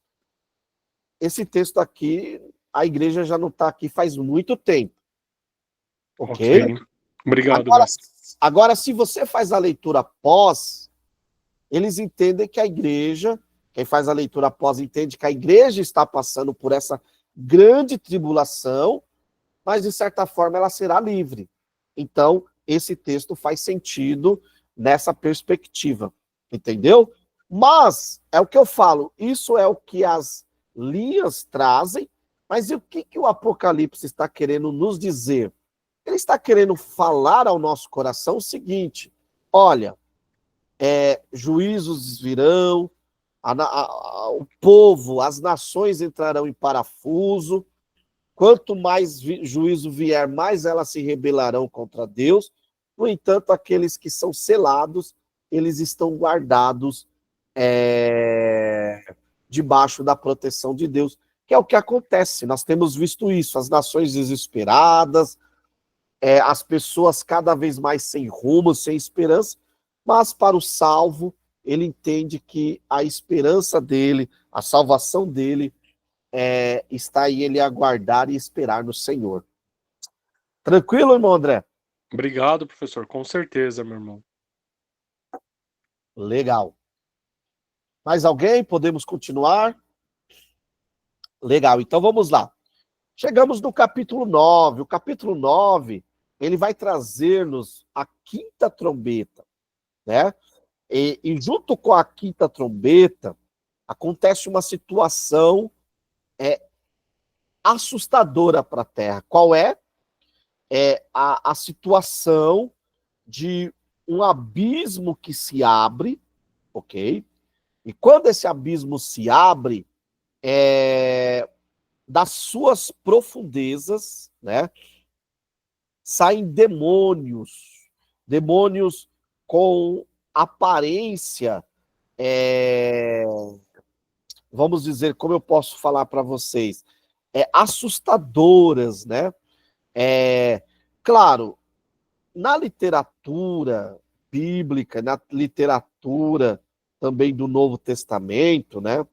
esse texto aqui, a igreja já não está aqui faz muito tempo. Ok?
Obrigado.
Agora, se você faz a leitura pós, eles entendem que a igreja, quem faz a leitura pós entende que a igreja está passando por essa grande tribulação, mas de certa forma ela será livre. Então, esse texto faz sentido nessa perspectiva, entendeu? Mas, é o que eu falo, isso é o que as linhas trazem, mas e o que o Apocalipse está querendo nos dizer? Ele está querendo falar ao nosso coração o seguinte, olha, juízos virão, o povo, as nações entrarão em parafuso, quanto mais juízo vier, mais elas se rebelarão contra Deus. No entanto, aqueles que são selados, eles estão guardados debaixo da proteção de Deus, que é o que acontece. Nós temos visto isso, as nações desesperadas, as pessoas cada vez mais sem rumo, sem esperança, mas para o salvo, ele entende que a esperança dele, a salvação dele, está em ele aguardar e esperar no Senhor. Tranquilo, irmão André?
Obrigado, professor. Com certeza, meu irmão.
Legal. Mais alguém? Podemos continuar? Legal, então vamos lá. Chegamos no capítulo 9. O capítulo 9, ele vai trazer-nos a quinta trombeta, né? E junto com a quinta trombeta, acontece uma situação assustadora para a Terra. Qual é? A situação de um abismo que se abre, ok? E quando esse abismo se abre, das suas profundezas, né, saem demônios com aparência, vamos dizer, como eu posso falar para vocês, assustadoras, né? Claro, na literatura bíblica, na literatura também do Novo Testamento, né?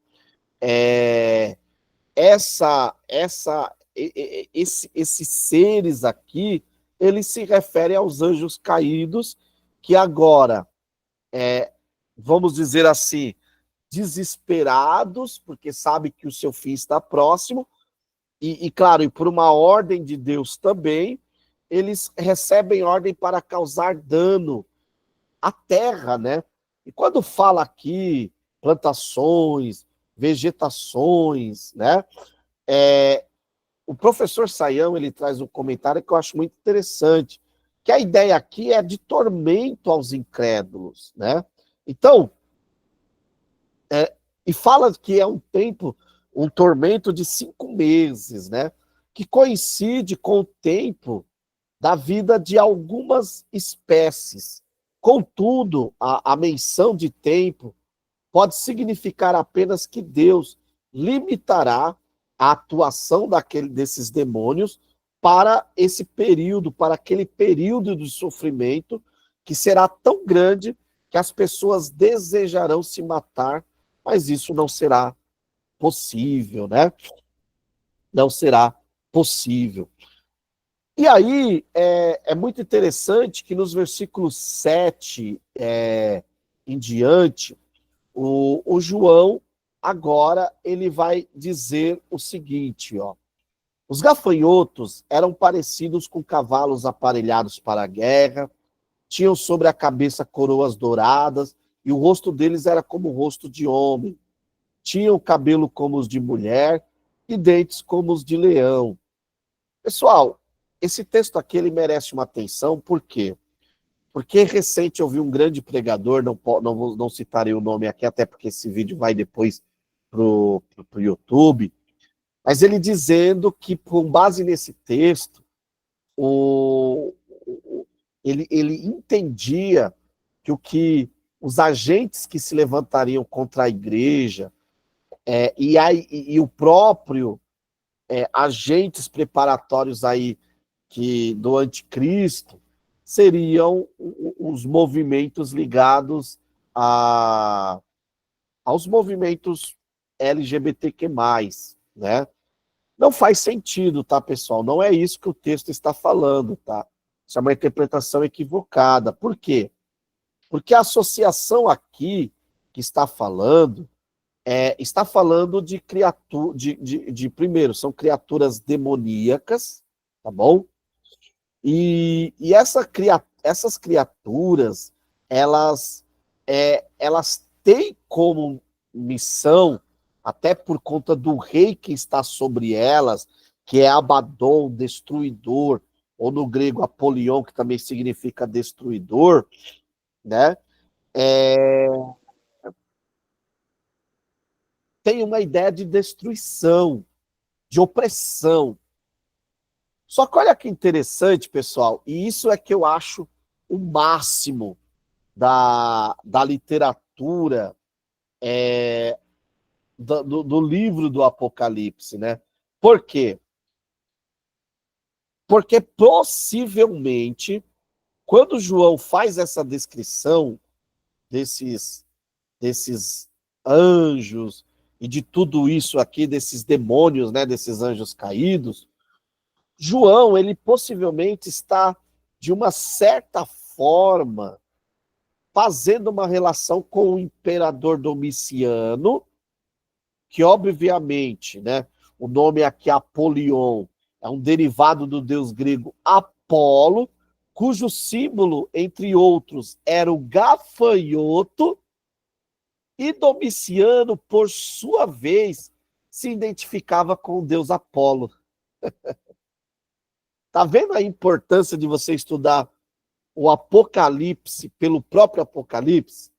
Esses seres aqui, eles se referem aos anjos caídos, que agora, vamos dizer assim, desesperados, porque sabe que o seu fim está próximo, e claro, e por uma ordem de Deus também, eles recebem ordem para causar dano à terra, né? E quando fala aqui plantações, vegetações, né? O professor Sayão, ele traz um comentário que eu acho muito interessante, que a ideia aqui é de tormento aos incrédulos, né? Então, e fala que é um tempo um tormento de 5 meses, né? Que coincide com o tempo da vida de algumas espécies. Contudo, a menção de tempo pode significar apenas que Deus limitará a atuação desses demônios para esse período, para aquele período de sofrimento que será tão grande que as pessoas desejarão se matar, mas isso não será possível, né? Não será possível. E aí, é muito interessante que nos versículos 7 em diante, o João, agora, ele vai dizer o seguinte, ó. Os gafanhotos eram parecidos com cavalos aparelhados para a guerra, tinham sobre a cabeça coroas douradas, e o rosto deles era como o rosto de homem. Tinham cabelo como os de mulher e dentes como os de leão. Pessoal, esse texto aqui ele merece uma atenção, por quê? Porque recente eu vi um grande pregador, não citarei o nome aqui, até porque esse vídeo vai depois para o YouTube, mas ele dizendo que, com base nesse texto, ele entendia que os agentes que se levantariam contra a igreja e o próprio agentes preparatórios aí do anticristo seriam os movimentos ligados aos movimentos LGBTQ+, né? Não faz sentido, tá, pessoal? Não é isso que o texto está falando, tá? Isso é uma interpretação equivocada. Por quê? Porque a associação aqui que está falando de criatura, primeiro, são criaturas demoníacas, tá bom? E essas criaturas, elas têm como missão, até por conta do rei que está sobre elas, que é Abaddon, destruidor, ou no grego Apolion, que também significa destruidor, né? Tem uma ideia de destruição, de opressão. Só que olha que interessante, pessoal, e isso é que eu acho o máximo da literatura do livro do Apocalipse, né? Por quê? Porque possivelmente, quando João faz essa descrição desses anjos e de tudo isso aqui, desses demônios, né, desses anjos caídos, João, ele possivelmente está, de uma certa forma, fazendo uma relação com o imperador Domiciano, que obviamente, né, o nome aqui Apolion é um derivado do deus grego Apolo, cujo símbolo, entre outros, era o gafanhoto, e Domiciano, por sua vez, se identificava com o deus Apolo. Tá vendo a importância de você estudar o Apocalipse pelo próprio Apocalipse?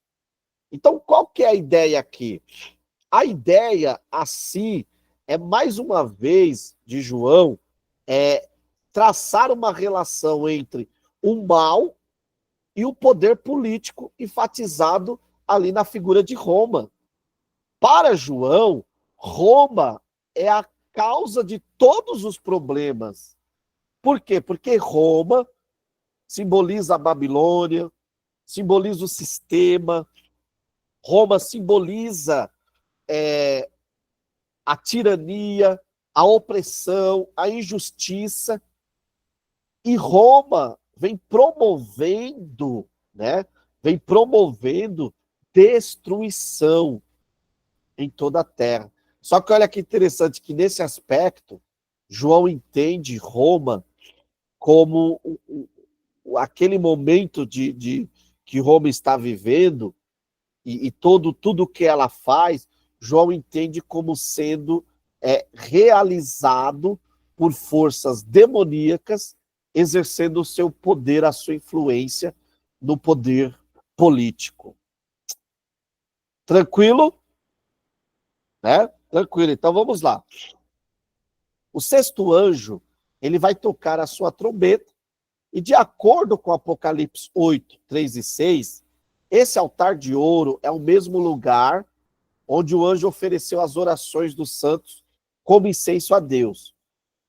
Então, qual que é a ideia aqui? A ideia, assim, é, mais uma vez, de João, traçar uma relação entre o mal e o poder político enfatizado ali na figura de Roma. Para João, Roma é a causa de todos os problemas. Por quê? Porque Roma simboliza a Babilônia, simboliza o sistema, Roma simboliza a tirania, a opressão, a injustiça, e Roma vem promovendo, né? Vem promovendo destruição em toda a terra. Só que olha que interessante que nesse aspecto, João entende Roma como aquele momento que Roma está vivendo e tudo que ela faz, João entende como sendo realizado por forças demoníacas, exercendo o seu poder, a sua influência no poder político. Tranquilo? Né? Tranquilo, então vamos lá. O sexto anjo, ele vai tocar a sua trombeta, e de acordo com Apocalipse 8, 3 e 6, esse altar de ouro é o mesmo lugar onde o anjo ofereceu as orações dos santos como incenso a Deus.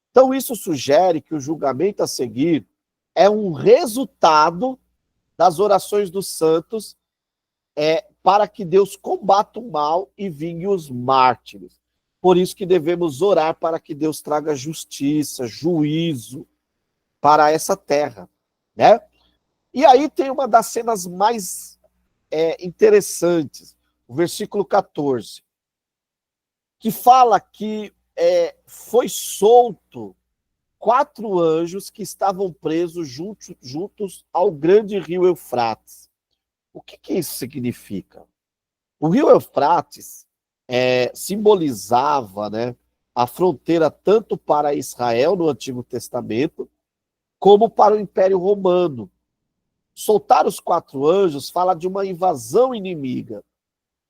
Então isso sugere que o julgamento a seguir é um resultado das orações dos santos para que Deus combata o mal e vingue os mártires. Por isso que devemos orar para que Deus traga justiça, juízo para essa terra, né? E aí tem uma das cenas mais interessantes, o versículo 14, que fala que foi solto 4 anjos que estavam presos juntos ao grande rio Eufrates. O que isso significa? O rio Eufrates simbolizava, né, a fronteira tanto para Israel no Antigo Testamento, como para o Império Romano. Soltar os 4 anjos fala de uma invasão inimiga.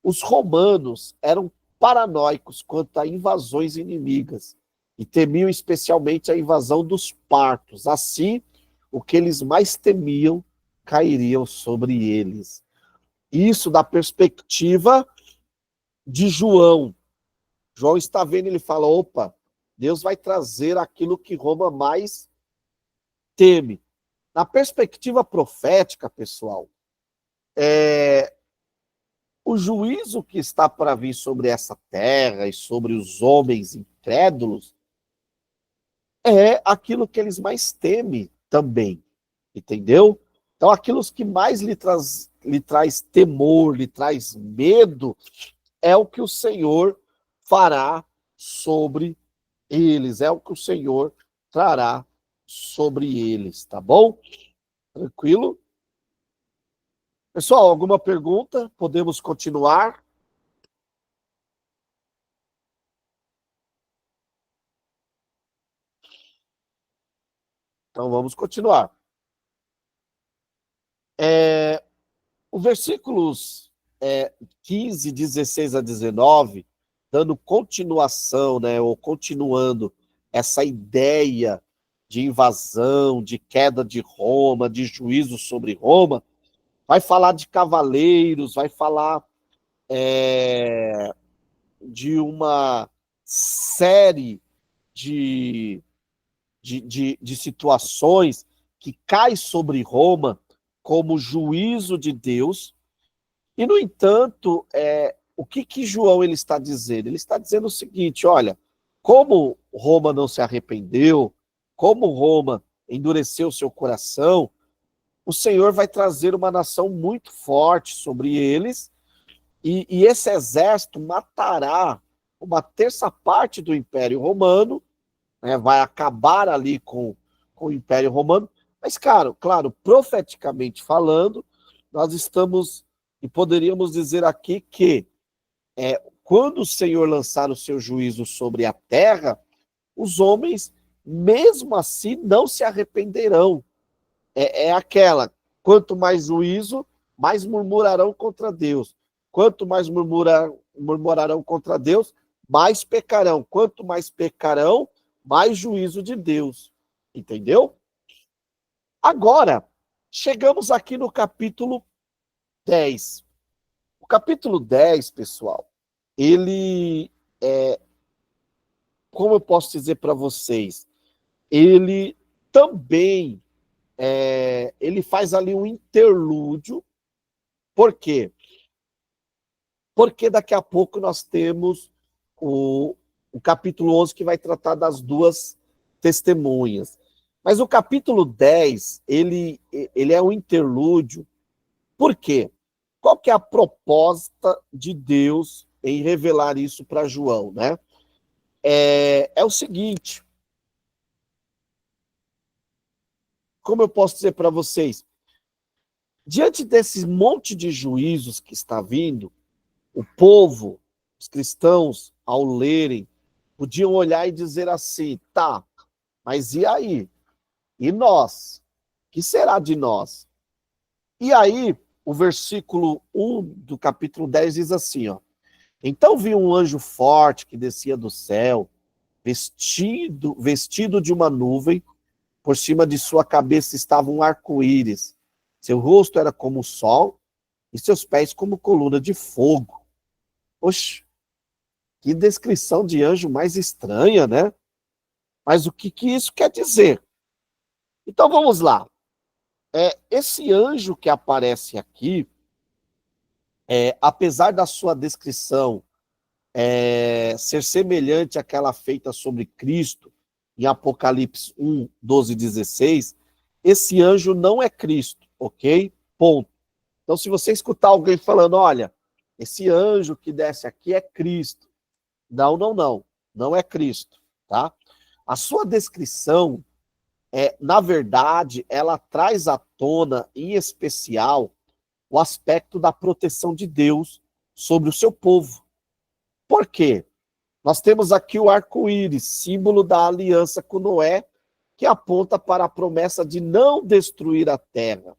Os romanos eram paranoicos quanto a invasões inimigas e temiam especialmente a invasão dos partos. Assim, o que eles mais temiam cairia sobre eles. Isso da perspectiva de João. João está vendo, ele fala, opa, Deus vai trazer aquilo que Roma mais teme. Na perspectiva profética, pessoal, o juízo que está para vir sobre essa terra e sobre os homens incrédulos é aquilo que eles mais temem também, entendeu? Então, aquilo que mais lhe traz temor, lhe traz medo, é o que o Senhor fará sobre eles, é o que o Senhor trará sobre eles, tá bom? Tranquilo? Pessoal, alguma pergunta? Podemos continuar? Então vamos continuar. Os versículos 15, 16 a 19, dando continuação, né, ou continuando essa ideia de invasão, de queda de Roma, de juízo sobre Roma, vai falar de cavaleiros, vai falar de uma série de situações que cai sobre Roma como juízo de Deus. E, no entanto, o que João ele está dizendo? Ele está dizendo o seguinte, olha, como Roma não se arrependeu, como Roma endureceu seu coração, o Senhor vai trazer uma nação muito forte sobre eles, e esse exército matará uma terça parte do Império Romano, né, vai acabar ali com o Império Romano, mas, claro, profeticamente falando, nós estamos, e poderíamos dizer aqui que quando o Senhor lançar o seu juízo sobre a terra, os homens, mesmo assim, não se arrependerão. Aquela, quanto mais juízo, mais murmurarão contra Deus. Quanto mais murmurarão contra Deus, mais pecarão. Quanto mais pecarão, mais juízo de Deus. Entendeu? Agora, chegamos aqui no capítulo 10. O capítulo 10, pessoal, ele como eu posso dizer para vocês, ele também ele faz ali um interlúdio. Por quê? Porque daqui a pouco nós temos o capítulo 11 que vai tratar das 2 testemunhas. Mas o capítulo 10, ele é um interlúdio. Por quê? Qual que é a proposta de Deus em revelar isso para João, né? É o seguinte, como eu posso dizer para vocês, diante desse monte de juízos que está vindo, o povo, os cristãos, ao lerem, podiam olhar e dizer assim, tá, mas e aí? E nós? O que será de nós? E aí, o versículo 1 do capítulo 10 diz assim, ó, Então vi um anjo forte que descia do céu, vestido de uma nuvem, por cima de sua cabeça estava um arco-íris. Seu rosto era como o sol e seus pés como coluna de fogo. Oxe, que descrição de anjo mais estranha, né? Mas o que isso quer dizer? Então vamos lá. Esse anjo que aparece aqui, apesar da sua descrição ser semelhante àquela feita sobre Cristo, em Apocalipse 1, 12 e 16, esse anjo não é Cristo, ok? Ponto. Então, se você escutar alguém falando, olha, esse anjo que desce aqui é Cristo. Não, não, não. Não é Cristo, tá? A sua descrição, na verdade, ela traz à tona, em especial, o aspecto da proteção de Deus sobre o seu povo. Por quê? Nós temos aqui o arco-íris, símbolo da aliança com Noé, que aponta para a promessa de não destruir a terra.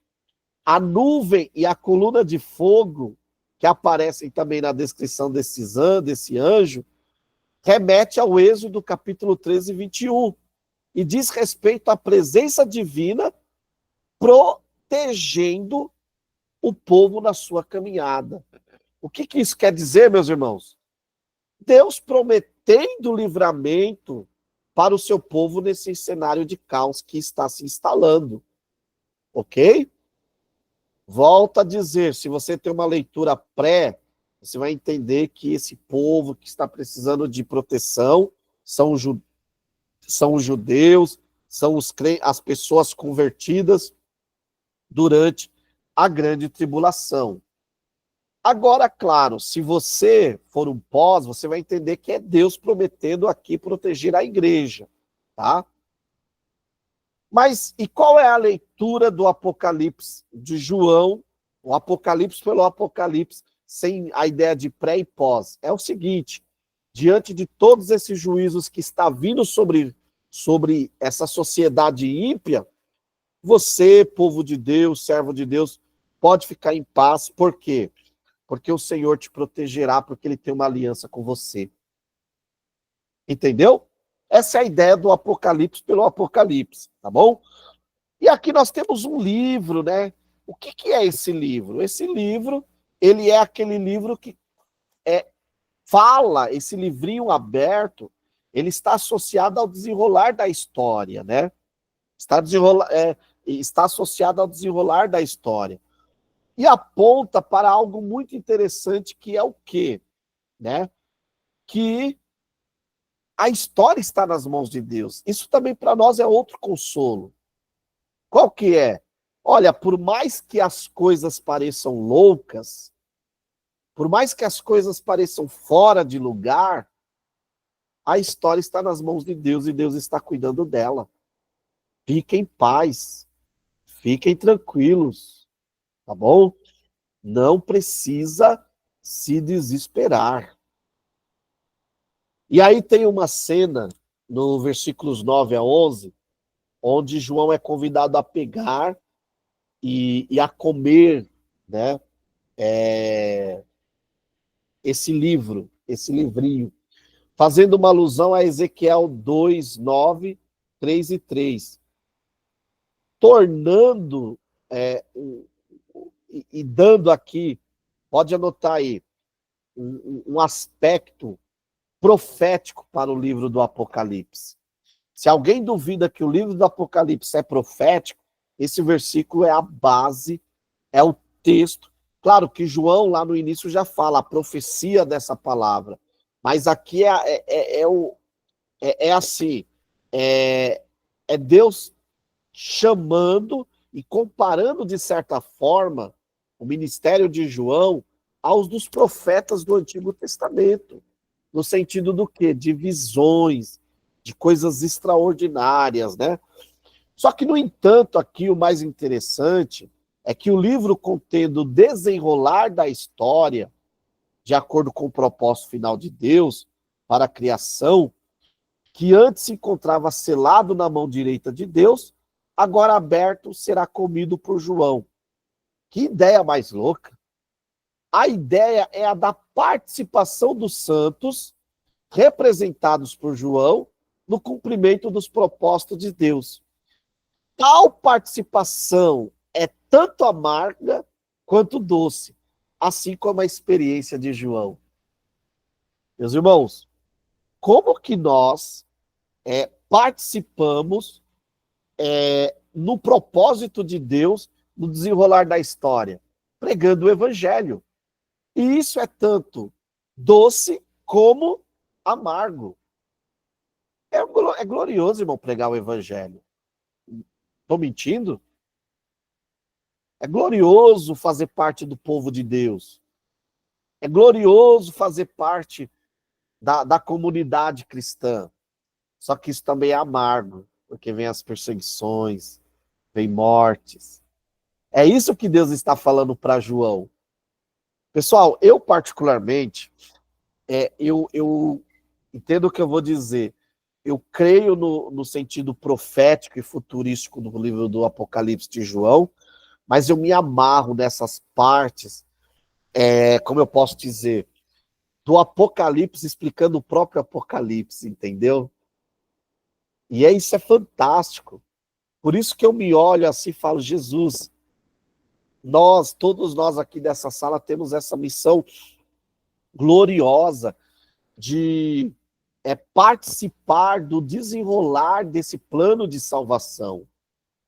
A nuvem e a coluna de fogo, que aparecem também na descrição desse anjo, remete ao Êxodo capítulo 13, 21, e diz respeito à presença divina protegendo o povo na sua caminhada. O que isso quer dizer, meus irmãos? Deus prometendo livramento para o seu povo nesse cenário de caos que está se instalando. Ok? Volto a dizer, se você tem uma leitura pré, você vai entender que esse povo que está precisando de proteção são os judeus, são as pessoas convertidas durante a grande tribulação. Agora, claro, se você for um pós, você vai entender que é Deus prometendo aqui proteger a igreja, tá? Mas, e qual é a leitura do Apocalipse de João, o Apocalipse pelo Apocalipse, sem a ideia de pré e pós? É o seguinte, diante de todos esses juízos que está vindo sobre essa sociedade ímpia, você, povo de Deus, servo de Deus, pode ficar em paz. Por quê? Porque o Senhor te protegerá, porque Ele tem uma aliança com você. Entendeu? Essa é a ideia do Apocalipse pelo Apocalipse, tá bom? E aqui nós temos um livro, né? O que é esse livro? Esse livro, ele é aquele livro que fala, esse livrinho aberto, ele está associado ao desenrolar da história, né? Está associado ao desenrolar da história. E aponta para algo muito interessante, que é o quê? Né? Que a história está nas mãos de Deus. Isso também para nós é outro consolo. Qual que é? Olha, por mais que as coisas pareçam loucas, por mais que as coisas pareçam fora de lugar, a história está nas mãos de Deus e Deus está cuidando dela. Fiquem em paz, fiquem tranquilos, tá bom? Não precisa se desesperar. E aí tem uma cena, no versículos 9 a 11, onde João é convidado a pegar e a comer, né, esse livro, esse livrinho, fazendo uma alusão a Ezequiel 2, 9, 3 e 3, tornando e dando aqui, pode anotar aí, um aspecto profético para o livro do Apocalipse. Se alguém duvida que o livro do Apocalipse é profético, esse versículo é a base, é o texto. Claro que João, lá no início, já fala a profecia dessa palavra, mas aqui é Deus chamando e comparando, de certa forma, o ministério de João aos dos profetas do Antigo Testamento. No sentido do quê? De visões, de coisas extraordinárias, né? Só que, no entanto, aqui o mais interessante é que o livro contendo o desenrolar da história, de acordo com o propósito final de Deus para a criação, que antes se encontrava selado na mão direita de Deus, agora aberto será comido por João. Que ideia mais louca! A ideia é a da participação dos santos, representados por João, no cumprimento dos propósitos de Deus. Tal participação é tanto amarga quanto doce, assim como a experiência de João. Meus irmãos, como que nós participamos no propósito de Deus no desenrolar da história? Pregando o evangelho. E isso é tanto doce como amargo. É glorioso, irmão, pregar o evangelho. Estou mentindo? É glorioso fazer parte do povo de Deus. É glorioso fazer parte da comunidade cristã. Só que isso também é amargo, porque vem as perseguições, vem mortes. É isso que Deus está falando para João. Pessoal, eu particularmente, eu entendo o que eu vou dizer. Eu creio no sentido profético e futurístico do livro do Apocalipse de João, mas eu me amarro nessas partes, como eu posso dizer, do Apocalipse explicando o próprio Apocalipse, entendeu? E isso é fantástico. Por isso que eu me olho assim e falo, Jesus, todos nós aqui dessa sala temos essa missão gloriosa de participar do desenrolar desse plano de salvação.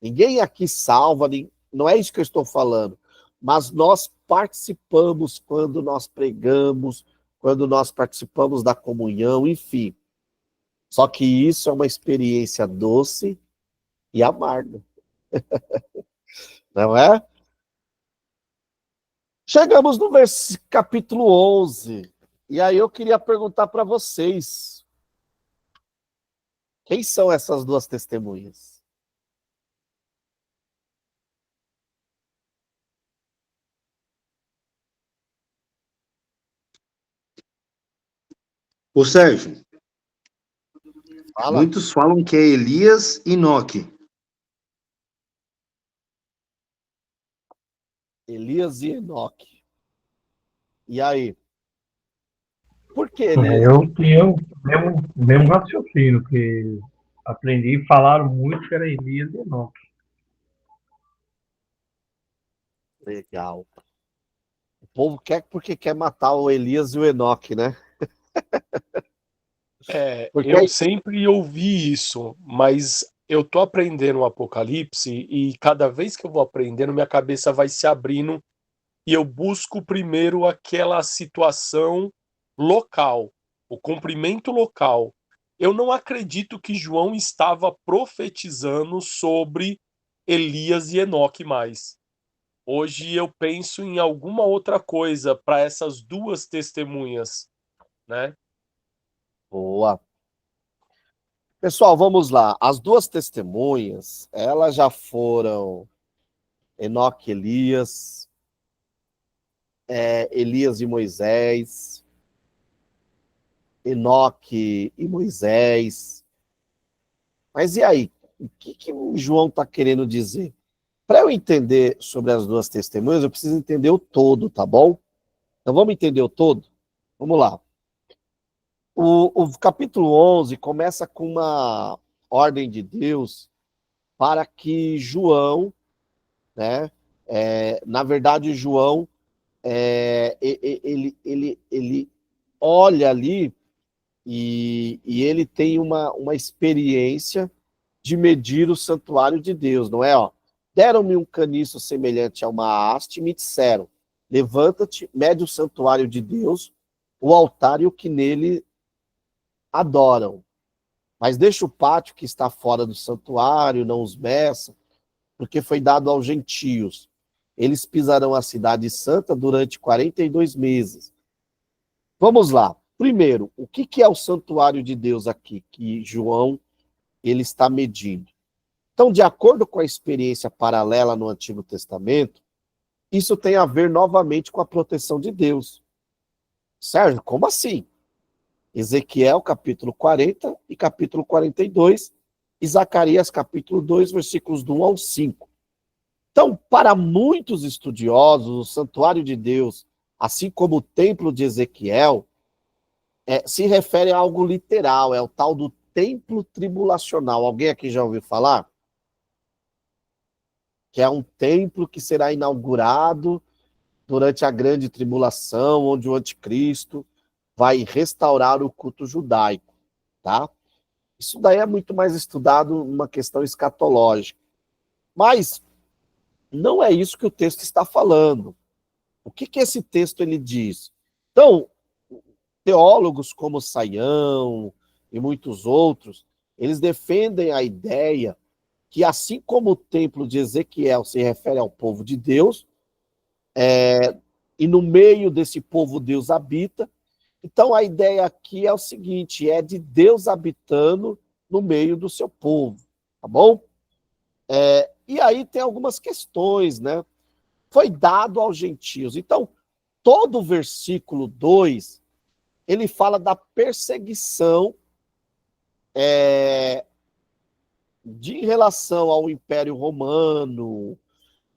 Ninguém aqui salva, não é isso que eu estou falando, mas nós participamos quando nós pregamos, quando nós participamos da comunhão, enfim. Só que isso é uma experiência doce e amarga. Não é? Chegamos no capítulo 11. E aí eu queria perguntar para vocês, quem são essas duas testemunhas?
Ô Sérgio,
Fala.
muitos falam que é Elias e Enoque.
Elias e Enoque. E aí? Por que Elias?
Eu tinha o mesmo raciocínio, que aprendi e falaram muito que era Elias e Enoque.
Legal. O povo quer porque quer matar o Elias e o Enoque, né? Porque
Eu sempre ouvi isso, mas eu tô aprendendo o Apocalipse e cada vez que eu vou aprendendo, minha cabeça vai se abrindo e eu busco primeiro aquela situação local, o cumprimento local. Eu não acredito que João estava profetizando sobre Elias e Enoque mais. Hoje eu penso em alguma outra coisa para essas duas testemunhas, né?
boa. Pessoal, vamos lá. As duas testemunhas, elas já foram Enoque e Elias, Elias e Moisés, Enoque e Moisés. Mas e aí? O que o João está querendo dizer? Para eu entender sobre as duas testemunhas, eu preciso entender o todo, tá bom? Então vamos entender o todo? Vamos lá. O capítulo 11 começa com uma ordem de Deus para que João, né? Na verdade, João, ele olha ali e ele tem uma experiência de medir o santuário de Deus, não é? Ó, deram-me um caniço semelhante a uma haste e me disseram, levanta-te, mede o santuário de Deus, o altar e o que nele adoram. Mas deixa o pátio que está fora do santuário, não os meça, porque foi dado aos gentios. Eles pisarão a cidade santa durante 42 meses. Vamos lá. Primeiro, o que é o santuário de Deus aqui, que João ele está medindo? Então, de acordo com a experiência paralela no Antigo Testamento, isso tem a ver novamente com a proteção de Deus. Sérgio, como assim? Ezequiel, capítulo 40 e capítulo 42, e Zacarias, capítulo 2, versículos do 1 ao 5. Então, para muitos estudiosos, o santuário de Deus assim como o templo de Ezequiel, se refere a algo literal, é o tal do templo tribulacional. Alguém aqui já ouviu falar? Que é um templo que será inaugurado durante a grande tribulação, onde o anticristo vai restaurar o culto judaico, tá? Isso daí é muito mais estudado numa questão escatológica. Mas não é isso que o texto está falando. O que esse texto ele diz? Então, teólogos como Saião e muitos outros, eles defendem a ideia que assim como o templo de Ezequiel se refere ao povo de Deus, e no meio desse povo Deus habita, então a ideia aqui é o seguinte, é de Deus habitando no meio do seu povo, tá bom? E aí tem algumas questões, né? Foi dado aos gentios. Então, todo o versículo 2, ele fala da perseguição em relação ao Império Romano,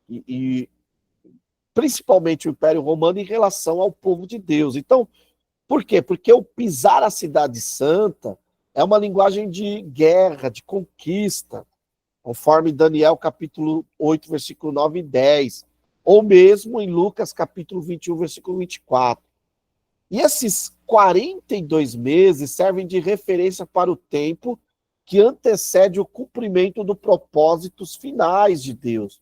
e principalmente o Império Romano em relação ao povo de Deus. Então, por quê? Porque o pisar a cidade santa é uma linguagem de guerra, de conquista, conforme Daniel capítulo 8, versículo 9 e 10, ou mesmo em Lucas capítulo 21, versículo 24. E esses 42 meses servem de referência para o tempo que antecede o cumprimento dos propósitos finais de Deus,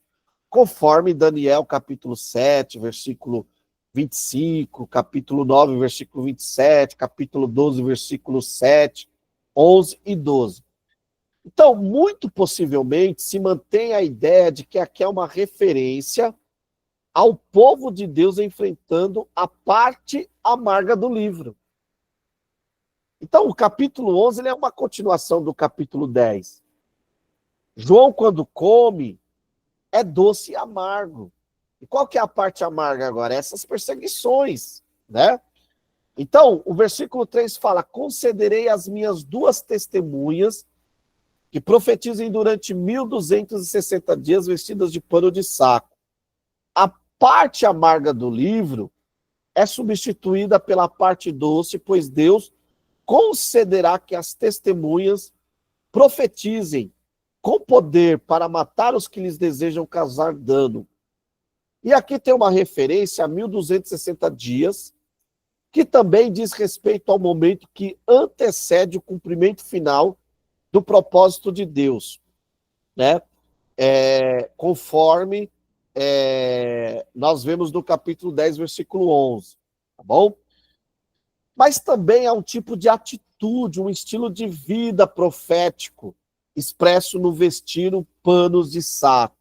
conforme Daniel capítulo 7, versículo 25, capítulo 9, versículo 27, capítulo 12, versículo 7, 11 e 12. Então, muito possivelmente, se mantém a ideia de que aqui é uma referência ao povo de Deus enfrentando a parte amarga do livro. Então, o capítulo 11 ele é uma continuação do capítulo 10. João, quando come, é doce e amargo. E qual que é a parte amarga agora? Essas perseguições, né? Então, o versículo 3 fala, concederei as minhas 2 testemunhas que profetizem durante 1260 dias vestidas de pano de saco. A parte amarga do livro é substituída pela parte doce, pois Deus concederá que as testemunhas profetizem com poder para matar os que lhes desejam causar dano. E aqui tem uma referência a 1260 dias, que também diz respeito ao momento que antecede o cumprimento final do propósito de Deus, né? Conforme nós vemos no capítulo 10, versículo 11, tá bom? Mas também há um tipo de atitude, um estilo de vida profético, expresso no vestir panos de saco.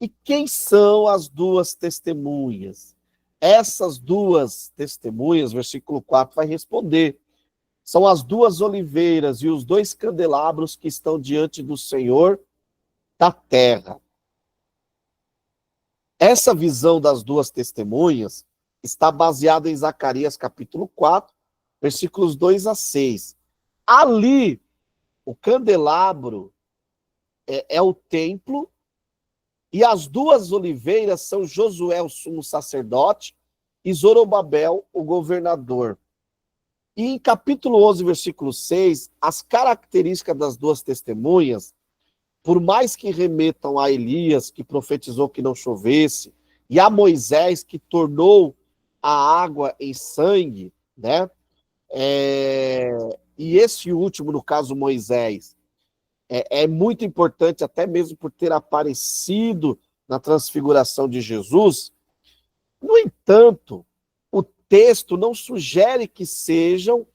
E quem são as 2 testemunhas? Essas 2 testemunhas, versículo 4 vai responder. São as 2 oliveiras e os 2 candelabros que estão diante do Senhor da terra. Essa visão das 2 testemunhas está baseada em Zacarias capítulo 4, versículos 2 a 6. Ali, o candelabro é o templo, e as 2 oliveiras são Josué, o sumo sacerdote, e Zorobabel, o governador. E em capítulo 11, versículo 6, as características das 2 testemunhas, por mais que remetam a Elias, que profetizou que não chovesse, e a Moisés, que tornou a água em sangue, né? E esse último, no caso Moisés, é muito importante, até mesmo por ter aparecido na transfiguração de Jesus. No entanto, o texto não sugere que sejam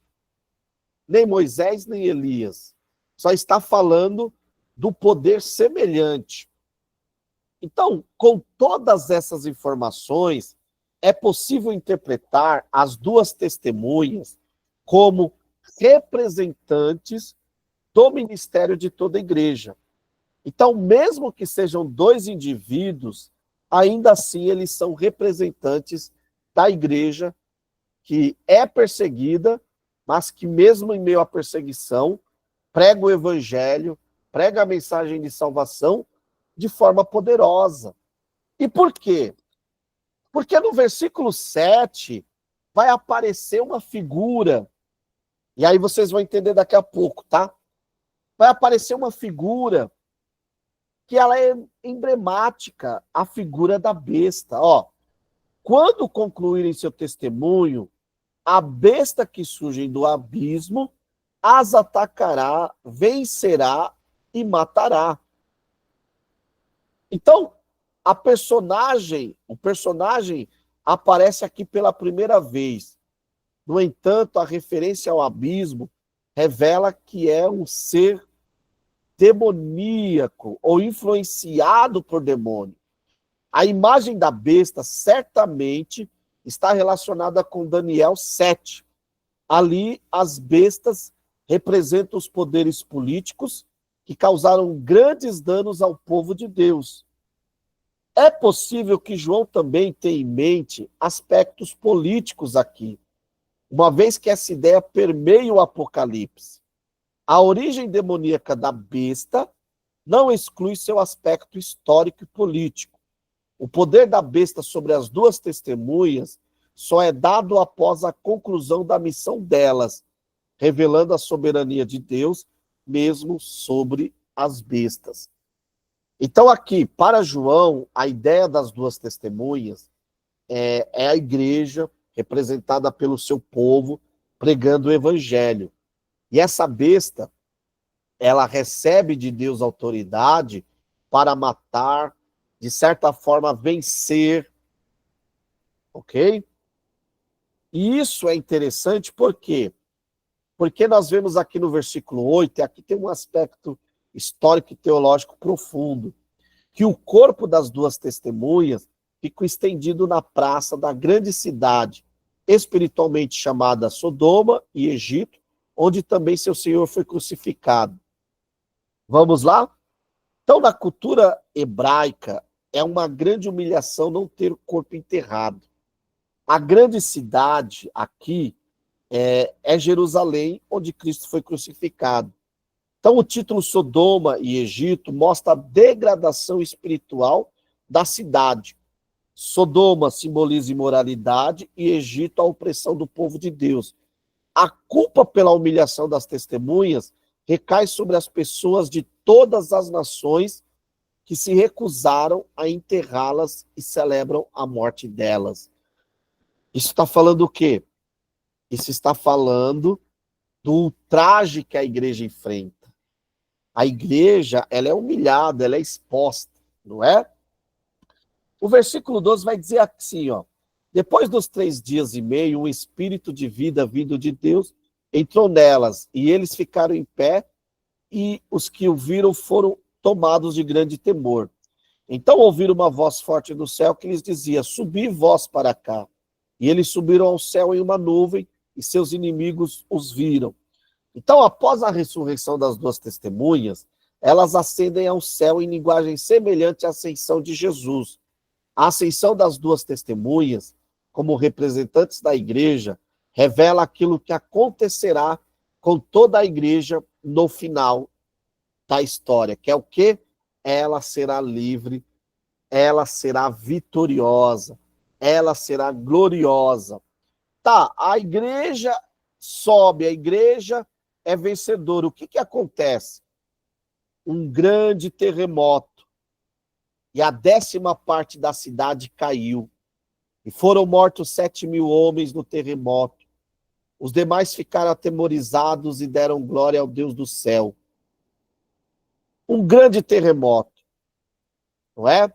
nem Moisés nem Elias. Só está falando do poder semelhante. Então, com todas essas informações, é possível interpretar as 2 testemunhas como representantes do ministério de toda a igreja. Então, mesmo que sejam 2 indivíduos, ainda assim eles são representantes da igreja que é perseguida, mas que mesmo em meio à perseguição, prega o evangelho, prega a mensagem de salvação de forma poderosa. E por quê? Porque no versículo 7 vai aparecer uma figura, e aí vocês vão entender daqui a pouco, tá? Vai aparecer uma figura que ela é emblemática, a figura da besta. Ó, quando concluírem seu testemunho, a besta que surge do abismo as atacará, vencerá e matará. Então, o personagem aparece aqui pela primeira vez. No entanto, a referência ao abismo revela que é um ser demoníaco ou influenciado por demônio. A imagem da besta certamente está relacionada com Daniel 7. Ali, as bestas representam os poderes políticos que causaram grandes danos ao povo de Deus. É possível que João também tenha em mente aspectos políticos aqui, uma vez que essa ideia permeia o Apocalipse. A origem demoníaca da besta não exclui seu aspecto histórico e político. O poder da besta sobre as duas testemunhas só é dado após a conclusão da missão delas, revelando a soberania de Deus mesmo sobre as bestas. Então aqui, para João, a ideia das duas testemunhas é a igreja representada pelo seu povo pregando o evangelho. E essa besta, ela recebe de Deus autoridade para matar, de certa forma vencer, ok? E isso é interessante por quê? Porque nós vemos aqui no versículo 8, e aqui tem um aspecto histórico e teológico profundo, que o corpo das duas testemunhas ficou estendido na praça da grande cidade, espiritualmente chamada Sodoma e Egito, onde também seu Senhor foi crucificado. Vamos lá? Então, na cultura hebraica, é uma grande humilhação não ter o corpo enterrado. A grande cidade aqui é Jerusalém, onde Cristo foi crucificado. Então, o título Sodoma e Egito mostra a degradação espiritual da cidade. Sodoma simboliza imoralidade e Egito a opressão do povo de Deus. A culpa pela humilhação das testemunhas recai sobre as pessoas de todas as nações que se recusaram a enterrá-las e celebram a morte delas. Isso está falando o quê? Isso está falando do ultraje que a igreja enfrenta. A igreja, ela é humilhada, ela é exposta, não é? O versículo 12 vai dizer assim, ó: depois dos 3 dias e meio, um espírito de vida vindo de Deus entrou nelas, e eles ficaram em pé, e os que o viram foram tomados de grande temor. Então ouviram uma voz forte do céu que lhes dizia: subi vós para cá. E eles subiram ao céu em uma nuvem, e seus inimigos os viram. Então, após a ressurreição das duas testemunhas, elas ascendem ao céu em linguagem semelhante à ascensão de Jesus. A ascensão das duas testemunhas, como representantes da igreja, revela aquilo que acontecerá com toda a igreja no final da história, que é o quê? Ela será livre, ela será vitoriosa, ela será gloriosa. Tá, a igreja sobe, a igreja é vencedora. O que acontece? Um grande terremoto, e a 10ª parte da cidade caiu, e foram mortos 7.000 homens no terremoto. Os demais ficaram atemorizados e deram glória ao Deus do céu. Um grande terremoto, não é?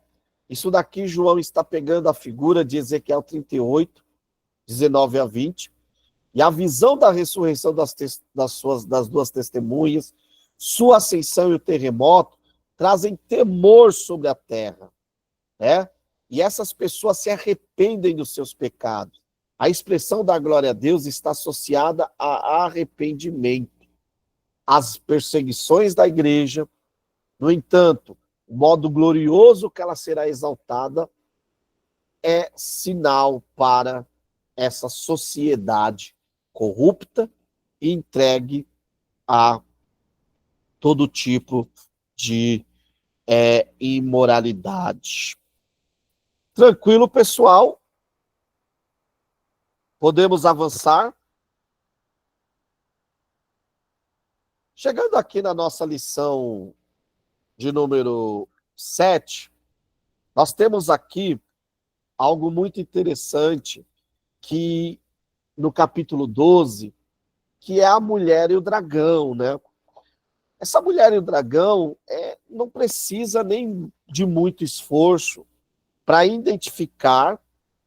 Isso daqui João está pegando a figura de Ezequiel 38, 19 a 20, e a visão da ressurreição das duas testemunhas, sua ascensão e o terremoto, trazem temor sobre a terra, né? E essas pessoas se arrependem dos seus pecados. A expressão da glória a Deus está associada a arrependimento. As perseguições da igreja, no entanto, o modo glorioso que ela será exaltada é sinal para essa sociedade corrupta e entregue a todo tipo de imoralidade. Tranquilo, pessoal? Podemos avançar? Chegando aqui na nossa lição de número 7, nós temos aqui algo muito interessante que no capítulo 12, que é a mulher e o dragão, né? Essa mulher e o dragão não precisa nem de muito esforço para identificar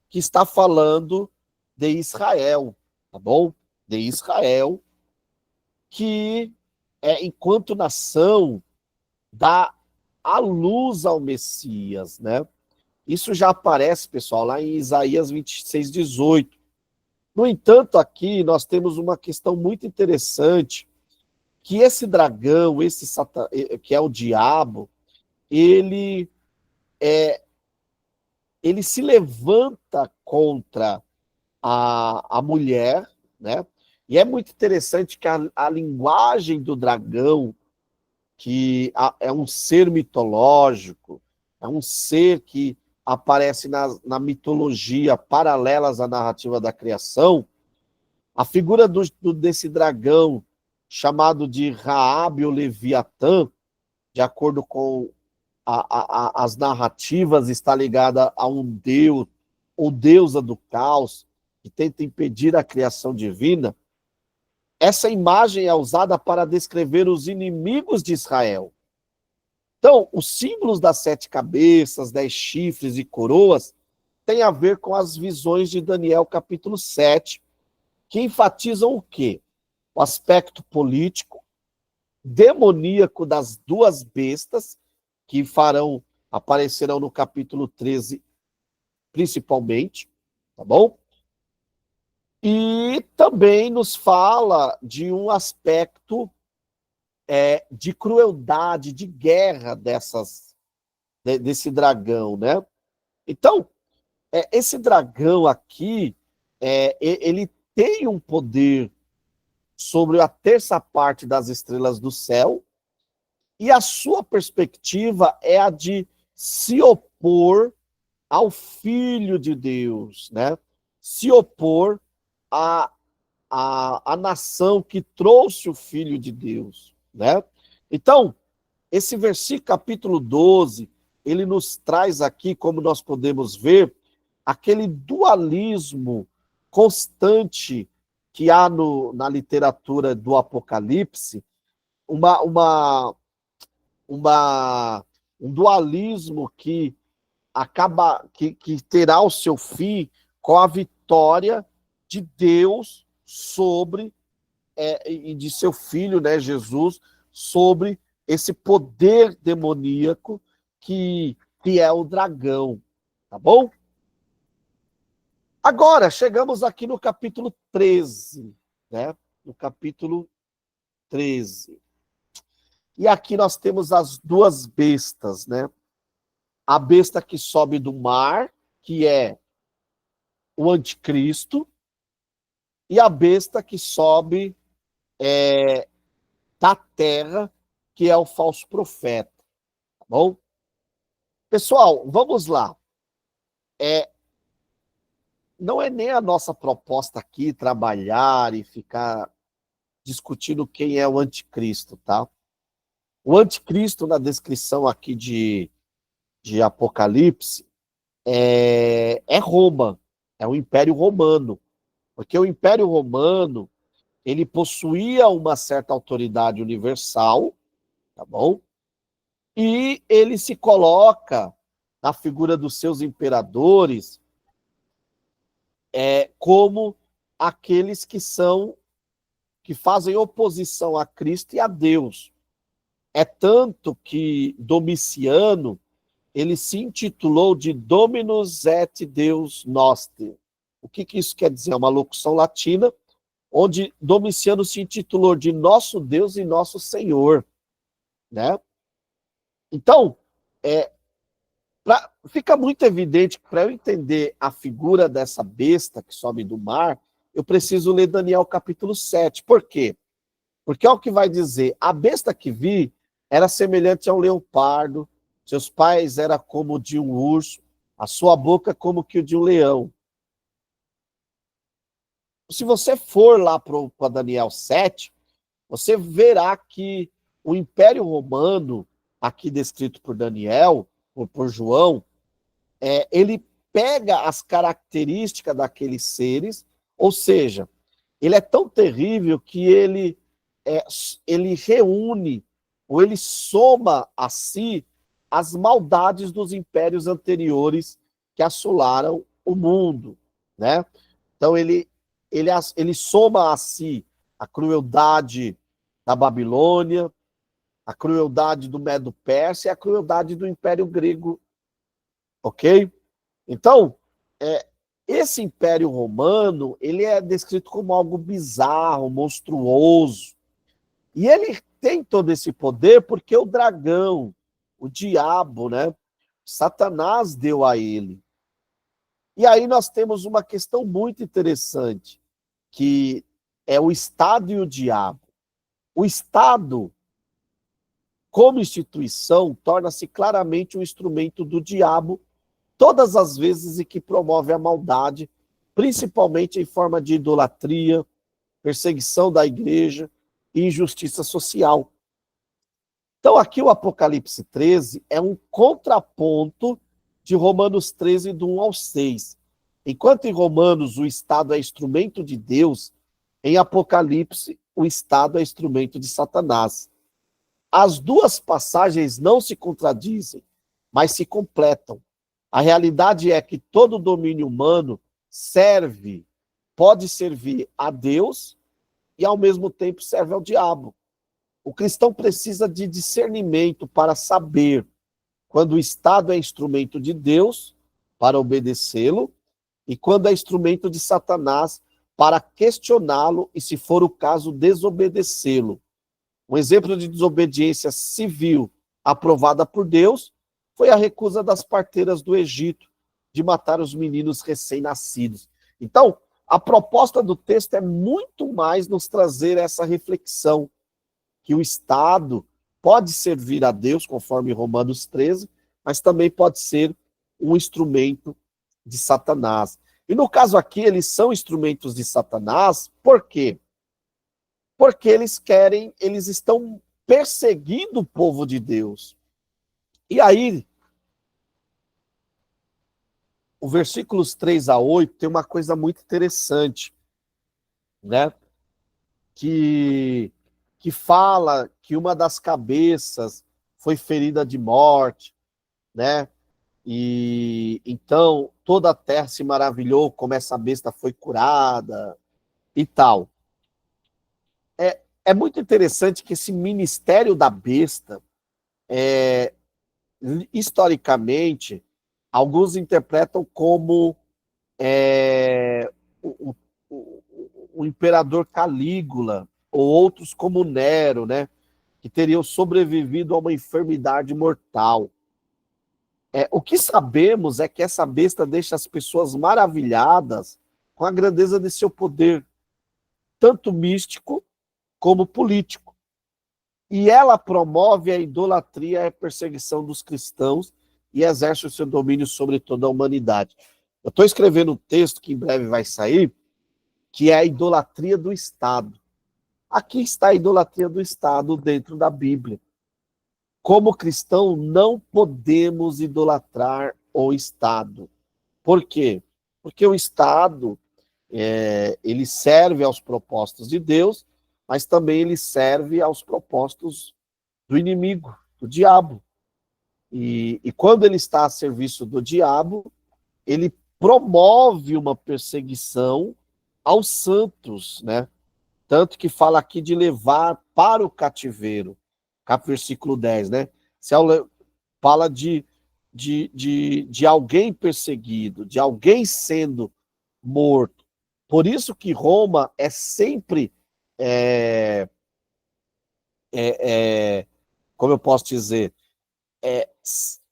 que está falando de Israel, tá bom? De Israel, que enquanto nação dá a luz ao Messias, né? Isso já aparece, pessoal, lá em Isaías 26:18. No entanto, aqui nós temos uma questão muito interessante, que esse dragão, que é o diabo, ele se levanta contra a mulher, né? E é muito interessante que a linguagem do dragão, que é um ser mitológico, é um ser que aparece na mitologia paralelas à narrativa da criação, a figura desse dragão, chamado de Raabe ou Leviatã, de acordo com as narrativas, está ligada a um deus, ou deusa do caos, que tenta impedir a criação divina. Essa imagem é usada para descrever os inimigos de Israel. Então, os símbolos das 7 cabeças, 10 chifres e coroas têm a ver com as visões de Daniel capítulo 7, que enfatizam o quê? O aspecto político, demoníaco das 2 bestas, que aparecerão no capítulo 13, principalmente, tá bom? E também nos fala de um aspecto de crueldade, de guerra desse dragão, né? Então, esse dragão aqui, ele tem um poder sobre a terça parte das estrelas do céu, e a sua perspectiva é a de se opor ao Filho de Deus, né? Se opor à nação que trouxe o Filho de Deus, né? Então, esse versículo, capítulo 12, ele nos traz aqui, como nós podemos ver, aquele dualismo constante que há na literatura do Apocalipse, um dualismo que que terá o seu fim com a vitória de Deus sobre e de seu filho, né, Jesus, sobre esse poder demoníaco que é o dragão, tá bom? Agora, chegamos aqui no capítulo 13, né? No capítulo 13. E aqui nós temos as 2 bestas, né? A besta que sobe do mar, que é o anticristo, e a besta que sobe da terra, que é o falso profeta, tá bom? Pessoal, vamos lá. Não é nem a nossa proposta aqui trabalhar e ficar discutindo quem é o anticristo, tá? O anticristo, na descrição aqui de Apocalipse, é Roma, é o Império Romano, porque o Império Romano, ele possuía uma certa autoridade universal, tá bom? E ele se coloca na figura dos seus imperadores como aqueles que fazem oposição a Cristo e a Deus. É tanto que Domiciano, ele se intitulou de Dominus et Deus Noster. O que isso quer dizer? É uma locução latina, onde Domiciano se intitulou de Nosso Deus e Nosso Senhor, né? Então, fica muito evidente que para eu entender a figura dessa besta que sobe do mar, eu preciso ler Daniel capítulo 7. Por quê? Porque é o que vai dizer, a besta que vi era semelhante a um leopardo, seus pés eram como de um urso, a sua boca como que o de um leão. Se você for lá para Daniel 7, você verá que o Império Romano, aqui descrito por Daniel, ou por João, ele pega as características daqueles seres, ou seja, ele é tão terrível que ele reúne, ou ele soma a si as maldades dos impérios anteriores que assolaram o mundo, né? Então ele soma a si a crueldade da Babilônia, a crueldade do Medo-Persa e a crueldade do Império Grego, ok? Então, esse Império Romano, ele é descrito como algo bizarro, monstruoso. E ele tem todo esse poder porque o dragão, o diabo, né? Satanás deu a ele. E aí nós temos uma questão muito interessante, que é o Estado e o diabo. O Estado, como instituição, torna-se claramente um instrumento do diabo todas as vezes em que promove a maldade, principalmente em forma de idolatria, perseguição da igreja e injustiça social. Então, aqui o Apocalipse 13 é um contraponto de Romanos 13, do 1 ao 6. Enquanto em Romanos o Estado é instrumento de Deus, em Apocalipse o Estado é instrumento de Satanás. As duas passagens não se contradizem, mas se completam. A realidade é que todo domínio humano pode servir a Deus e ao mesmo tempo serve ao diabo. O cristão precisa de discernimento para saber quando o Estado é instrumento de Deus para obedecê-lo e quando é instrumento de Satanás para questioná-lo e, se for o caso, desobedecê-lo. Um exemplo de desobediência civil aprovada por Deus foi a recusa das parteiras do Egito de matar os meninos recém-nascidos. Então, a proposta do texto é muito mais nos trazer essa reflexão, que o Estado pode servir a Deus, conforme Romanos 13, mas também pode ser um instrumento de Satanás. E no caso aqui, eles são instrumentos de Satanás, por quê? Porque eles estão perseguindo o povo de Deus. E aí, o versículos 3 a 8 tem uma coisa muito interessante, né? Que fala que uma das cabeças foi ferida de morte, né? E então toda a terra se maravilhou como essa besta foi curada e tal. É muito interessante que esse ministério da besta, historicamente, alguns interpretam como o, o, o imperador Calígula, ou outros como Nero, né, que teriam sobrevivido a uma enfermidade mortal. O que sabemos é que essa besta deixa as pessoas maravilhadas com a grandeza de seu poder, tanto místico como político. E ela promove a idolatria e a perseguição dos cristãos e exerce o seu domínio sobre toda a humanidade. Eu estou escrevendo um texto que em breve vai sair, que é a idolatria do Estado. Aqui está a idolatria do Estado dentro da Bíblia. Como cristão, não podemos idolatrar o Estado. Por quê? Porque o Estado, ele serve aos propósitos de Deus, mas também ele serve aos propósitos do inimigo, do diabo. E quando ele está a serviço do diabo, ele promove uma perseguição aos santos, né? Tanto que fala aqui de levar para o cativeiro. Versículo 10, né? Fala de alguém perseguido, de alguém sendo morto. Por isso que Roma é sempre, como eu posso dizer,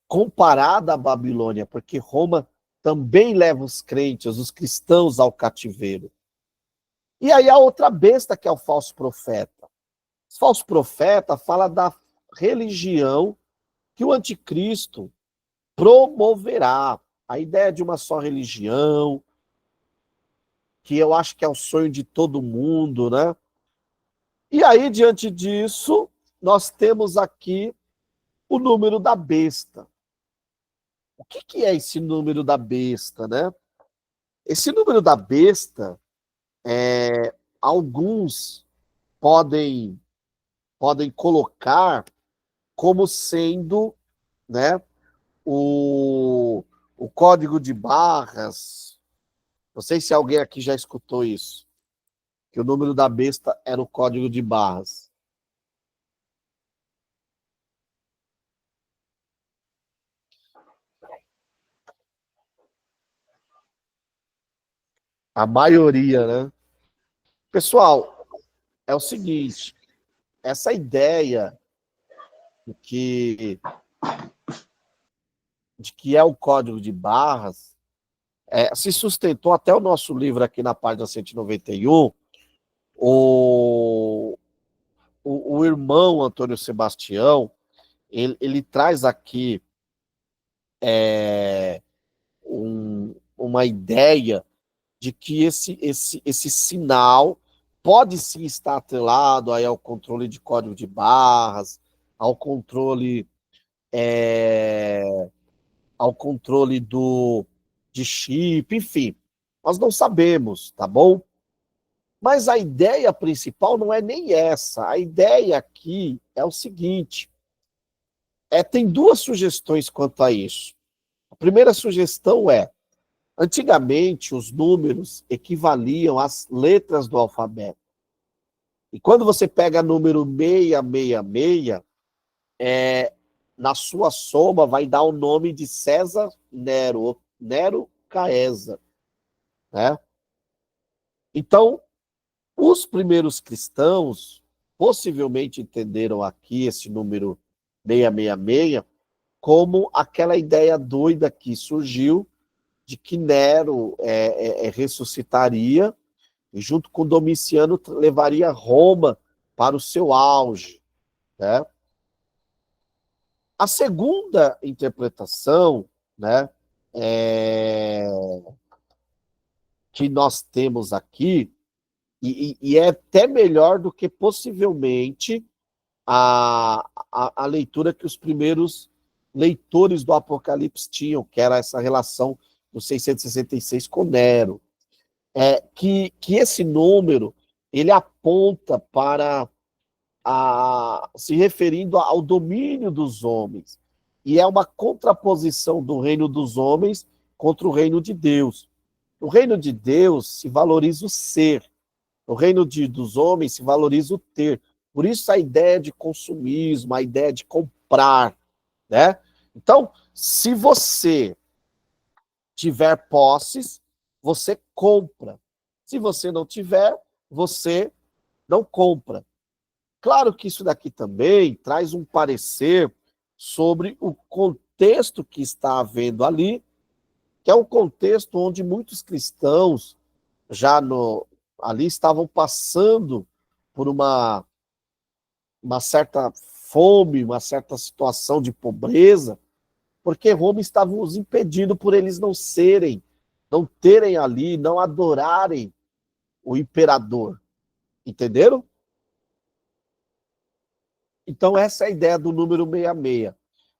comparada à Babilônia, porque Roma também leva os crentes, os cristãos ao cativeiro. E aí a outra besta, que é o falso profeta. O falso profeta fala da religião que o anticristo promoverá. A ideia de uma só religião, que eu acho que é o sonho de todo mundo, né? E aí, diante disso, nós temos aqui o número da besta. O que é esse número da besta, né? Esse número da besta, alguns podem colocar como sendo, né, o código de barras. Não sei se alguém aqui já escutou isso, que o número da besta era o código de barras. A maioria, né? Pessoal, é o seguinte, essa ideia de que é o código de barras se sustentou até o nosso livro aqui na página 191, o irmão Antônio Sebastião, ele traz aqui uma ideia de que esse sinal pode sim estar atrelado aí ao controle de código de barras, ao controle de chip, enfim. Nós não sabemos, tá bom? Mas a ideia principal não é nem essa. A ideia aqui é o seguinte: tem duas sugestões quanto a isso. A primeira sugestão antigamente os números equivaliam às letras do alfabeto. E quando você pega número 666, na sua soma vai dar o nome de César Nero, Nero Caesar, né? Então, os primeiros cristãos possivelmente entenderam aqui esse número 666 como aquela ideia doida que surgiu de que Nero ressuscitaria e junto com Domiciano levaria Roma para o seu auge, né? A segunda interpretação, né, que nós temos aqui, e é até melhor do que possivelmente a leitura que os primeiros leitores do Apocalipse tinham, que era essa relação do 666 com Nero. Que esse número ele aponta para se referindo ao domínio dos homens. E é uma contraposição do reino dos homens contra o reino de Deus. No reino de Deus se valoriza o ser. No reino dos homens se valoriza o ter. Por isso a ideia de consumismo, a ideia de comprar, né? Então, se você tiver posses, você compra. Se você não tiver, você não compra. Claro que isso daqui também traz um parecer sobre o contexto que está havendo ali, que é um contexto onde muitos cristãos já ali estavam passando por uma certa fome, uma certa situação de pobreza, porque Roma estava os impedindo por eles não terem ali, não adorarem o imperador. Entenderam? Então, essa é a ideia do número 66.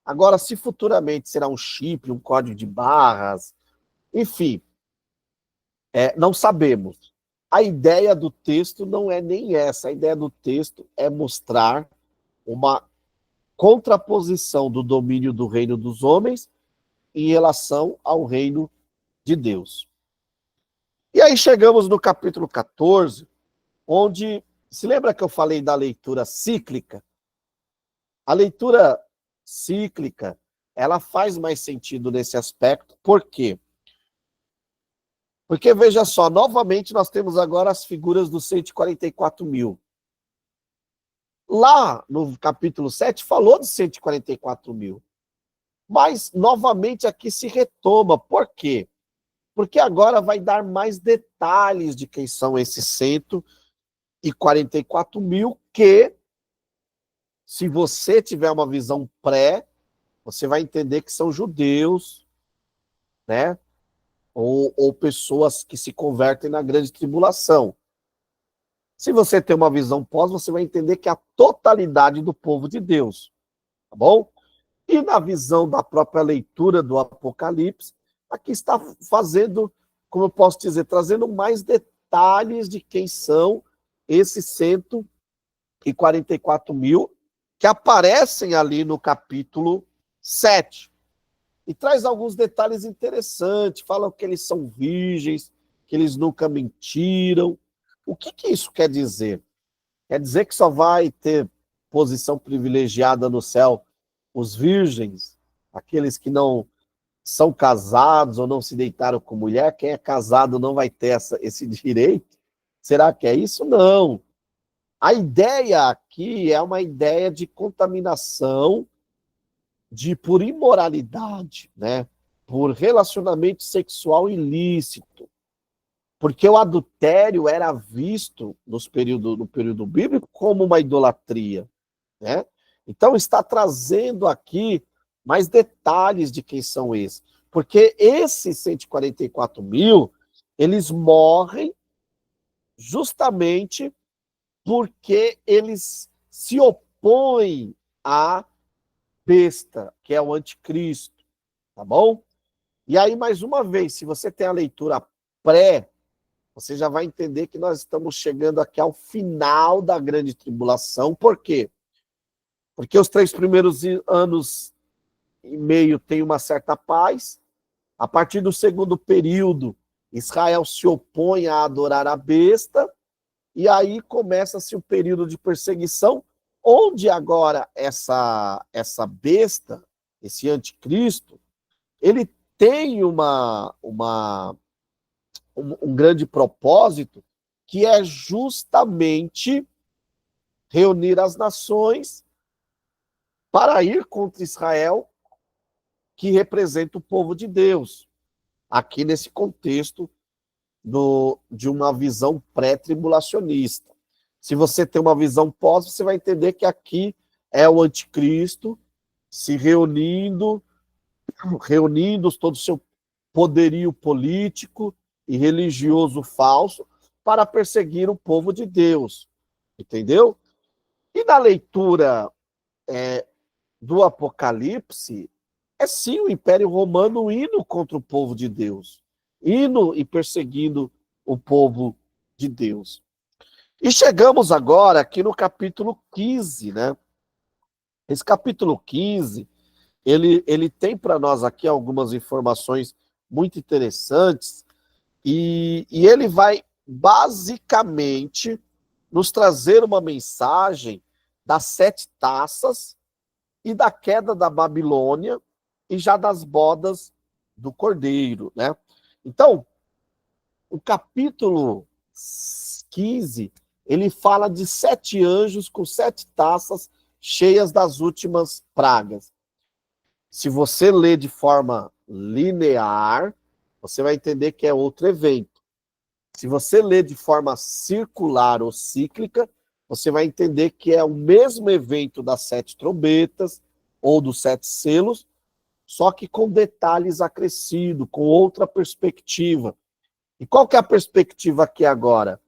Agora, se futuramente será um chip, um código de barras, enfim, não sabemos. A ideia do texto não é nem essa. A ideia do texto é mostrar uma contraposição do domínio do reino dos homens em relação ao reino de Deus. E aí chegamos no capítulo 14, onde, se lembra que eu falei da leitura cíclica? A leitura cíclica, ela faz mais sentido nesse aspecto. Por quê? Porque, veja só, novamente nós temos agora as figuras dos 144 mil. Lá no capítulo 7 falou de 144 mil. Mas, novamente, aqui se retoma. Por quê? Porque agora vai dar mais detalhes de quem são esses 144 mil que, se você tiver uma visão pré, você vai entender que são judeus, né? ou pessoas que se convertem na grande tribulação. Se você tem uma visão pós, você vai entender que é a totalidade do povo de Deus, tá bom? E na visão da própria leitura do Apocalipse, aqui está fazendo, como eu posso dizer, trazendo mais detalhes de quem são esses 144 mil que aparecem ali no capítulo 7. E traz alguns detalhes interessantes, falam que eles são virgens, que eles nunca mentiram. O que isso quer dizer? Quer dizer que só vai ter posição privilegiada no céu os virgens, aqueles que não são casados ou não se deitaram com mulher? Quem é casado não vai ter esse direito? Será que é isso? Não. A ideia aqui é uma ideia de contaminação por imoralidade, né? Por relacionamento sexual ilícito. Porque o adultério era visto no período bíblico como uma idolatria, né? Então está trazendo aqui mais detalhes de quem são esses. Porque esses 144 mil, eles morrem justamente porque eles se opõem à besta, que é o anticristo, tá bom? E aí, mais uma vez, se você tem a leitura pré, você já vai entender que nós estamos chegando aqui ao final da grande tribulação. Por quê? Porque os 3 primeiros anos e meio tem uma certa paz. A partir do segundo período, Israel se opõe a adorar a besta, e aí começa-se o período de perseguição, onde agora essa besta, esse anticristo, ele tem um grande propósito, que é justamente reunir as nações para ir contra Israel, que representa o povo de Deus, aqui nesse contexto de uma visão pré-tribulacionista. Se você tem uma visão pós, você vai entender que aqui é o anticristo se reunindo todo o seu poderio político e religioso falso para perseguir o povo de Deus. Entendeu? E na leitura do Apocalipse, é sim o Império Romano indo contra o povo de Deus, indo e perseguindo o povo de Deus. E chegamos agora aqui no capítulo 15, né? Esse capítulo 15, ele tem para nós aqui algumas informações muito interessantes, e ele vai basicamente nos trazer uma mensagem das 7 taças e da queda da Babilônia e já das bodas do Cordeiro, né? Então, o capítulo 15, ele fala de 7 anjos com 7 taças cheias das últimas pragas. Se você ler de forma linear, você vai entender que é outro evento. Se você ler de forma circular ou cíclica, você vai entender que é o mesmo evento das 7 trombetas ou dos 7 selos, só que com detalhes acrescidos, com outra perspectiva. E qual que é a perspectiva aqui agora?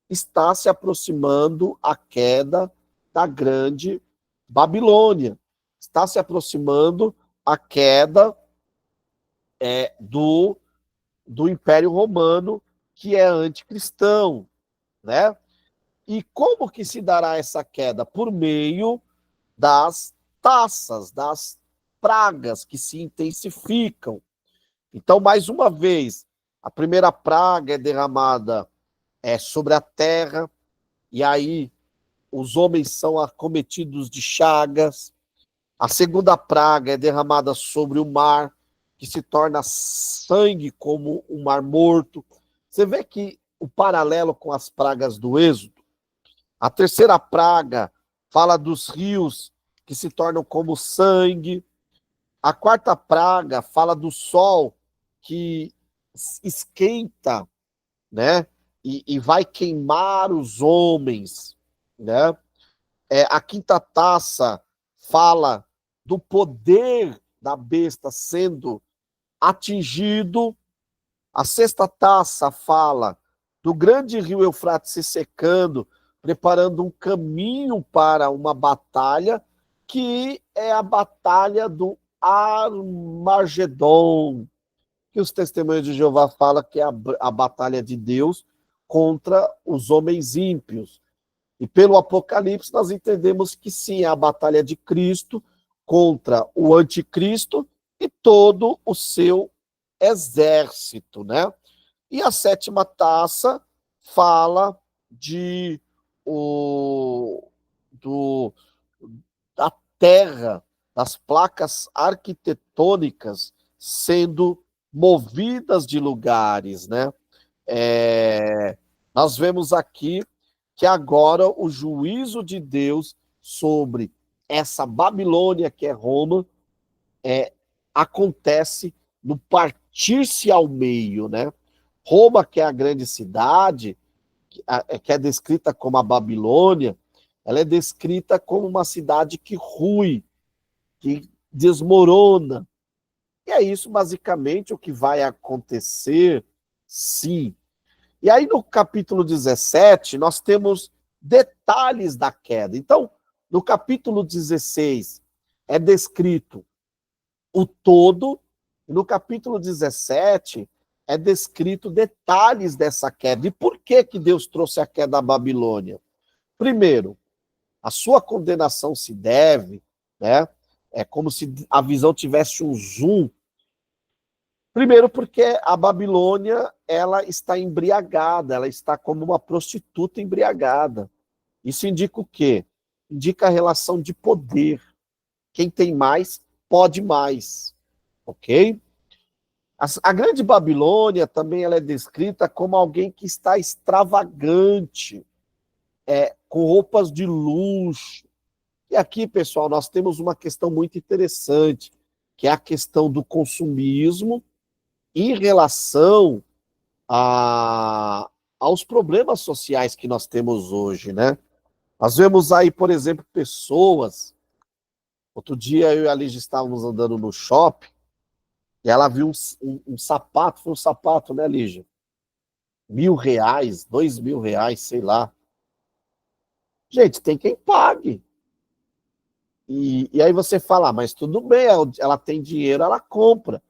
Está se aproximando a queda da grande Babilônia. Está se aproximando a queda do Império Romano, que é anticristão, né? E como que se dará essa queda? Por meio das taças, das pragas que se intensificam. Então, mais uma vez, a primeira praga é derramada sobre a terra, e aí os homens são acometidos de chagas. A segunda praga é derramada sobre o mar, que se torna sangue como um mar morto. Você vê que o paralelo com as pragas do Êxodo. A terceira praga fala dos rios que se tornam como sangue. A quarta praga fala do sol que esquenta, né? E vai queimar os homens, né? A quinta taça fala do poder da besta sendo atingido, A sexta taça fala do grande rio Eufrates se secando, preparando um caminho para uma batalha, que é a batalha do Armagedon, que os testemunhos de Jeová falam que é a batalha de Deus contra os homens ímpios. E pelo Apocalipse nós entendemos que sim, é a batalha de Cristo contra o anticristo e todo o seu exército, né? E a sétima taça fala de do, da terra, das placas arquitetônicas sendo movidas de lugares, né? Nós vemos aqui que agora o juízo de Deus sobre essa Babilônia, que é Roma, acontece no partir-se ao meio, né? Roma, que é a grande cidade, que é descrita como a Babilônia, ela é descrita como uma cidade que rui, que desmorona. E é isso basicamente o que vai acontecer, sim. E aí no capítulo 17, nós temos detalhes da queda. Então, no capítulo 16 é descrito o todo, e no capítulo 17 é descrito detalhes dessa queda. E por que que Deus trouxe a queda da Babilônia? Primeiro, a sua condenação se deve, né? É como se a visão tivesse um zoom. Primeiro porque a Babilônia, ela está embriagada, ela está como uma prostituta embriagada. Isso indica o quê? Indica a relação de poder. Quem tem mais, pode mais. Ok? A grande Babilônia também ela é descrita como alguém que está extravagante, com roupas de luxo. E aqui, pessoal, nós temos uma questão muito interessante, que é a questão do consumismo em relação aos problemas sociais que nós temos hoje, né? Nós vemos aí, por exemplo, pessoas. Outro dia eu e a Lígia estávamos andando no shopping e ela viu um sapato, foi um sapato, né, Lígia? R$ 1.000, R$ 2.000, sei lá. Gente, tem quem pague. E aí você fala, mas tudo bem, ela tem dinheiro, ela compra.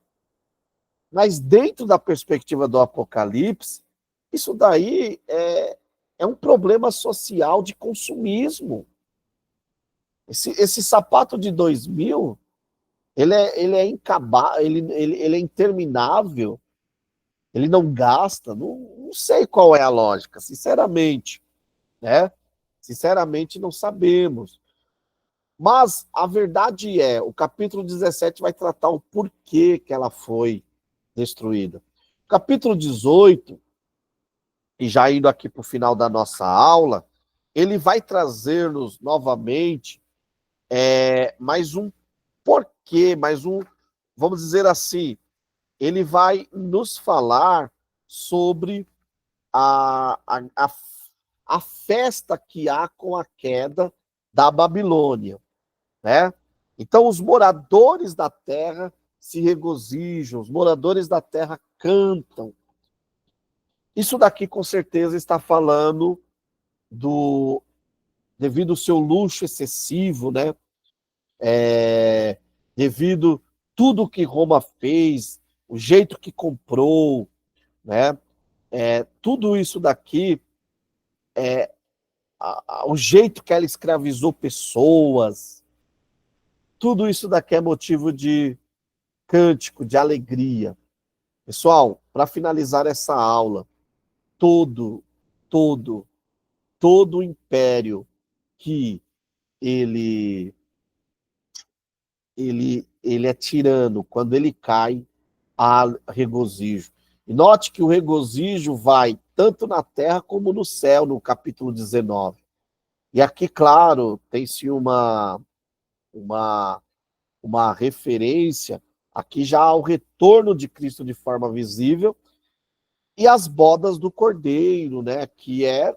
Mas dentro da perspectiva do Apocalipse, isso daí é um problema social de consumismo. Esse sapato de 2.000, ele é incabável, ele é interminável, ele não gasta, não sei qual é a lógica, sinceramente, né? Sinceramente não sabemos. Mas a verdade é, o capítulo 17 vai tratar o porquê que ela foi destruída. O capítulo 18, e já indo aqui para o final da nossa aula, ele vai trazer-nos novamente mais um porquê, mais um, vamos dizer assim, ele vai nos falar sobre a festa que há com a queda da Babilônia, né? Então, os moradores da terra se regozijam, os moradores da terra cantam. Isso daqui, com certeza, está falando devido ao seu luxo excessivo, né? Devido tudo que Roma fez, o jeito que comprou, né? Tudo isso daqui, o jeito que ela escravizou pessoas, tudo isso daqui é motivo de cântico, de alegria. Pessoal, para finalizar essa aula, todo, todo, todo o império que ele é tirano, quando ele cai, há regozijo. E note que o regozijo vai tanto na terra como no céu, no capítulo 19. E aqui, claro, tem-se uma referência aqui já ao retorno de Cristo de forma visível e as bodas do Cordeiro, né, que é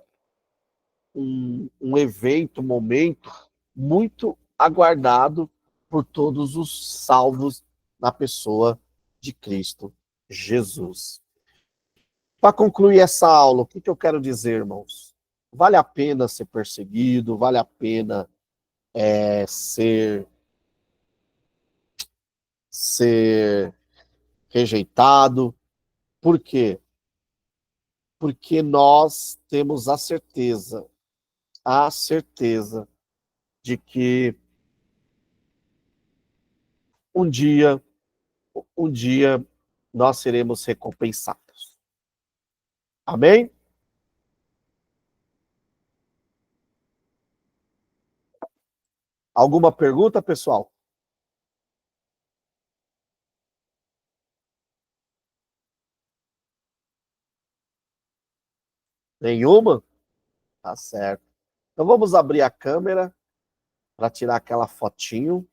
um evento, um momento muito aguardado por todos os salvos na pessoa de Cristo Jesus. Para concluir essa aula, o que eu quero dizer, irmãos? Vale a pena ser perseguido, vale a pena ser rejeitado. Por quê? Porque nós temos a certeza de que um dia nós seremos recompensados. Amém? Alguma pergunta, pessoal? Nenhuma? Tá certo. Então vamos abrir a câmera para tirar aquela fotinho.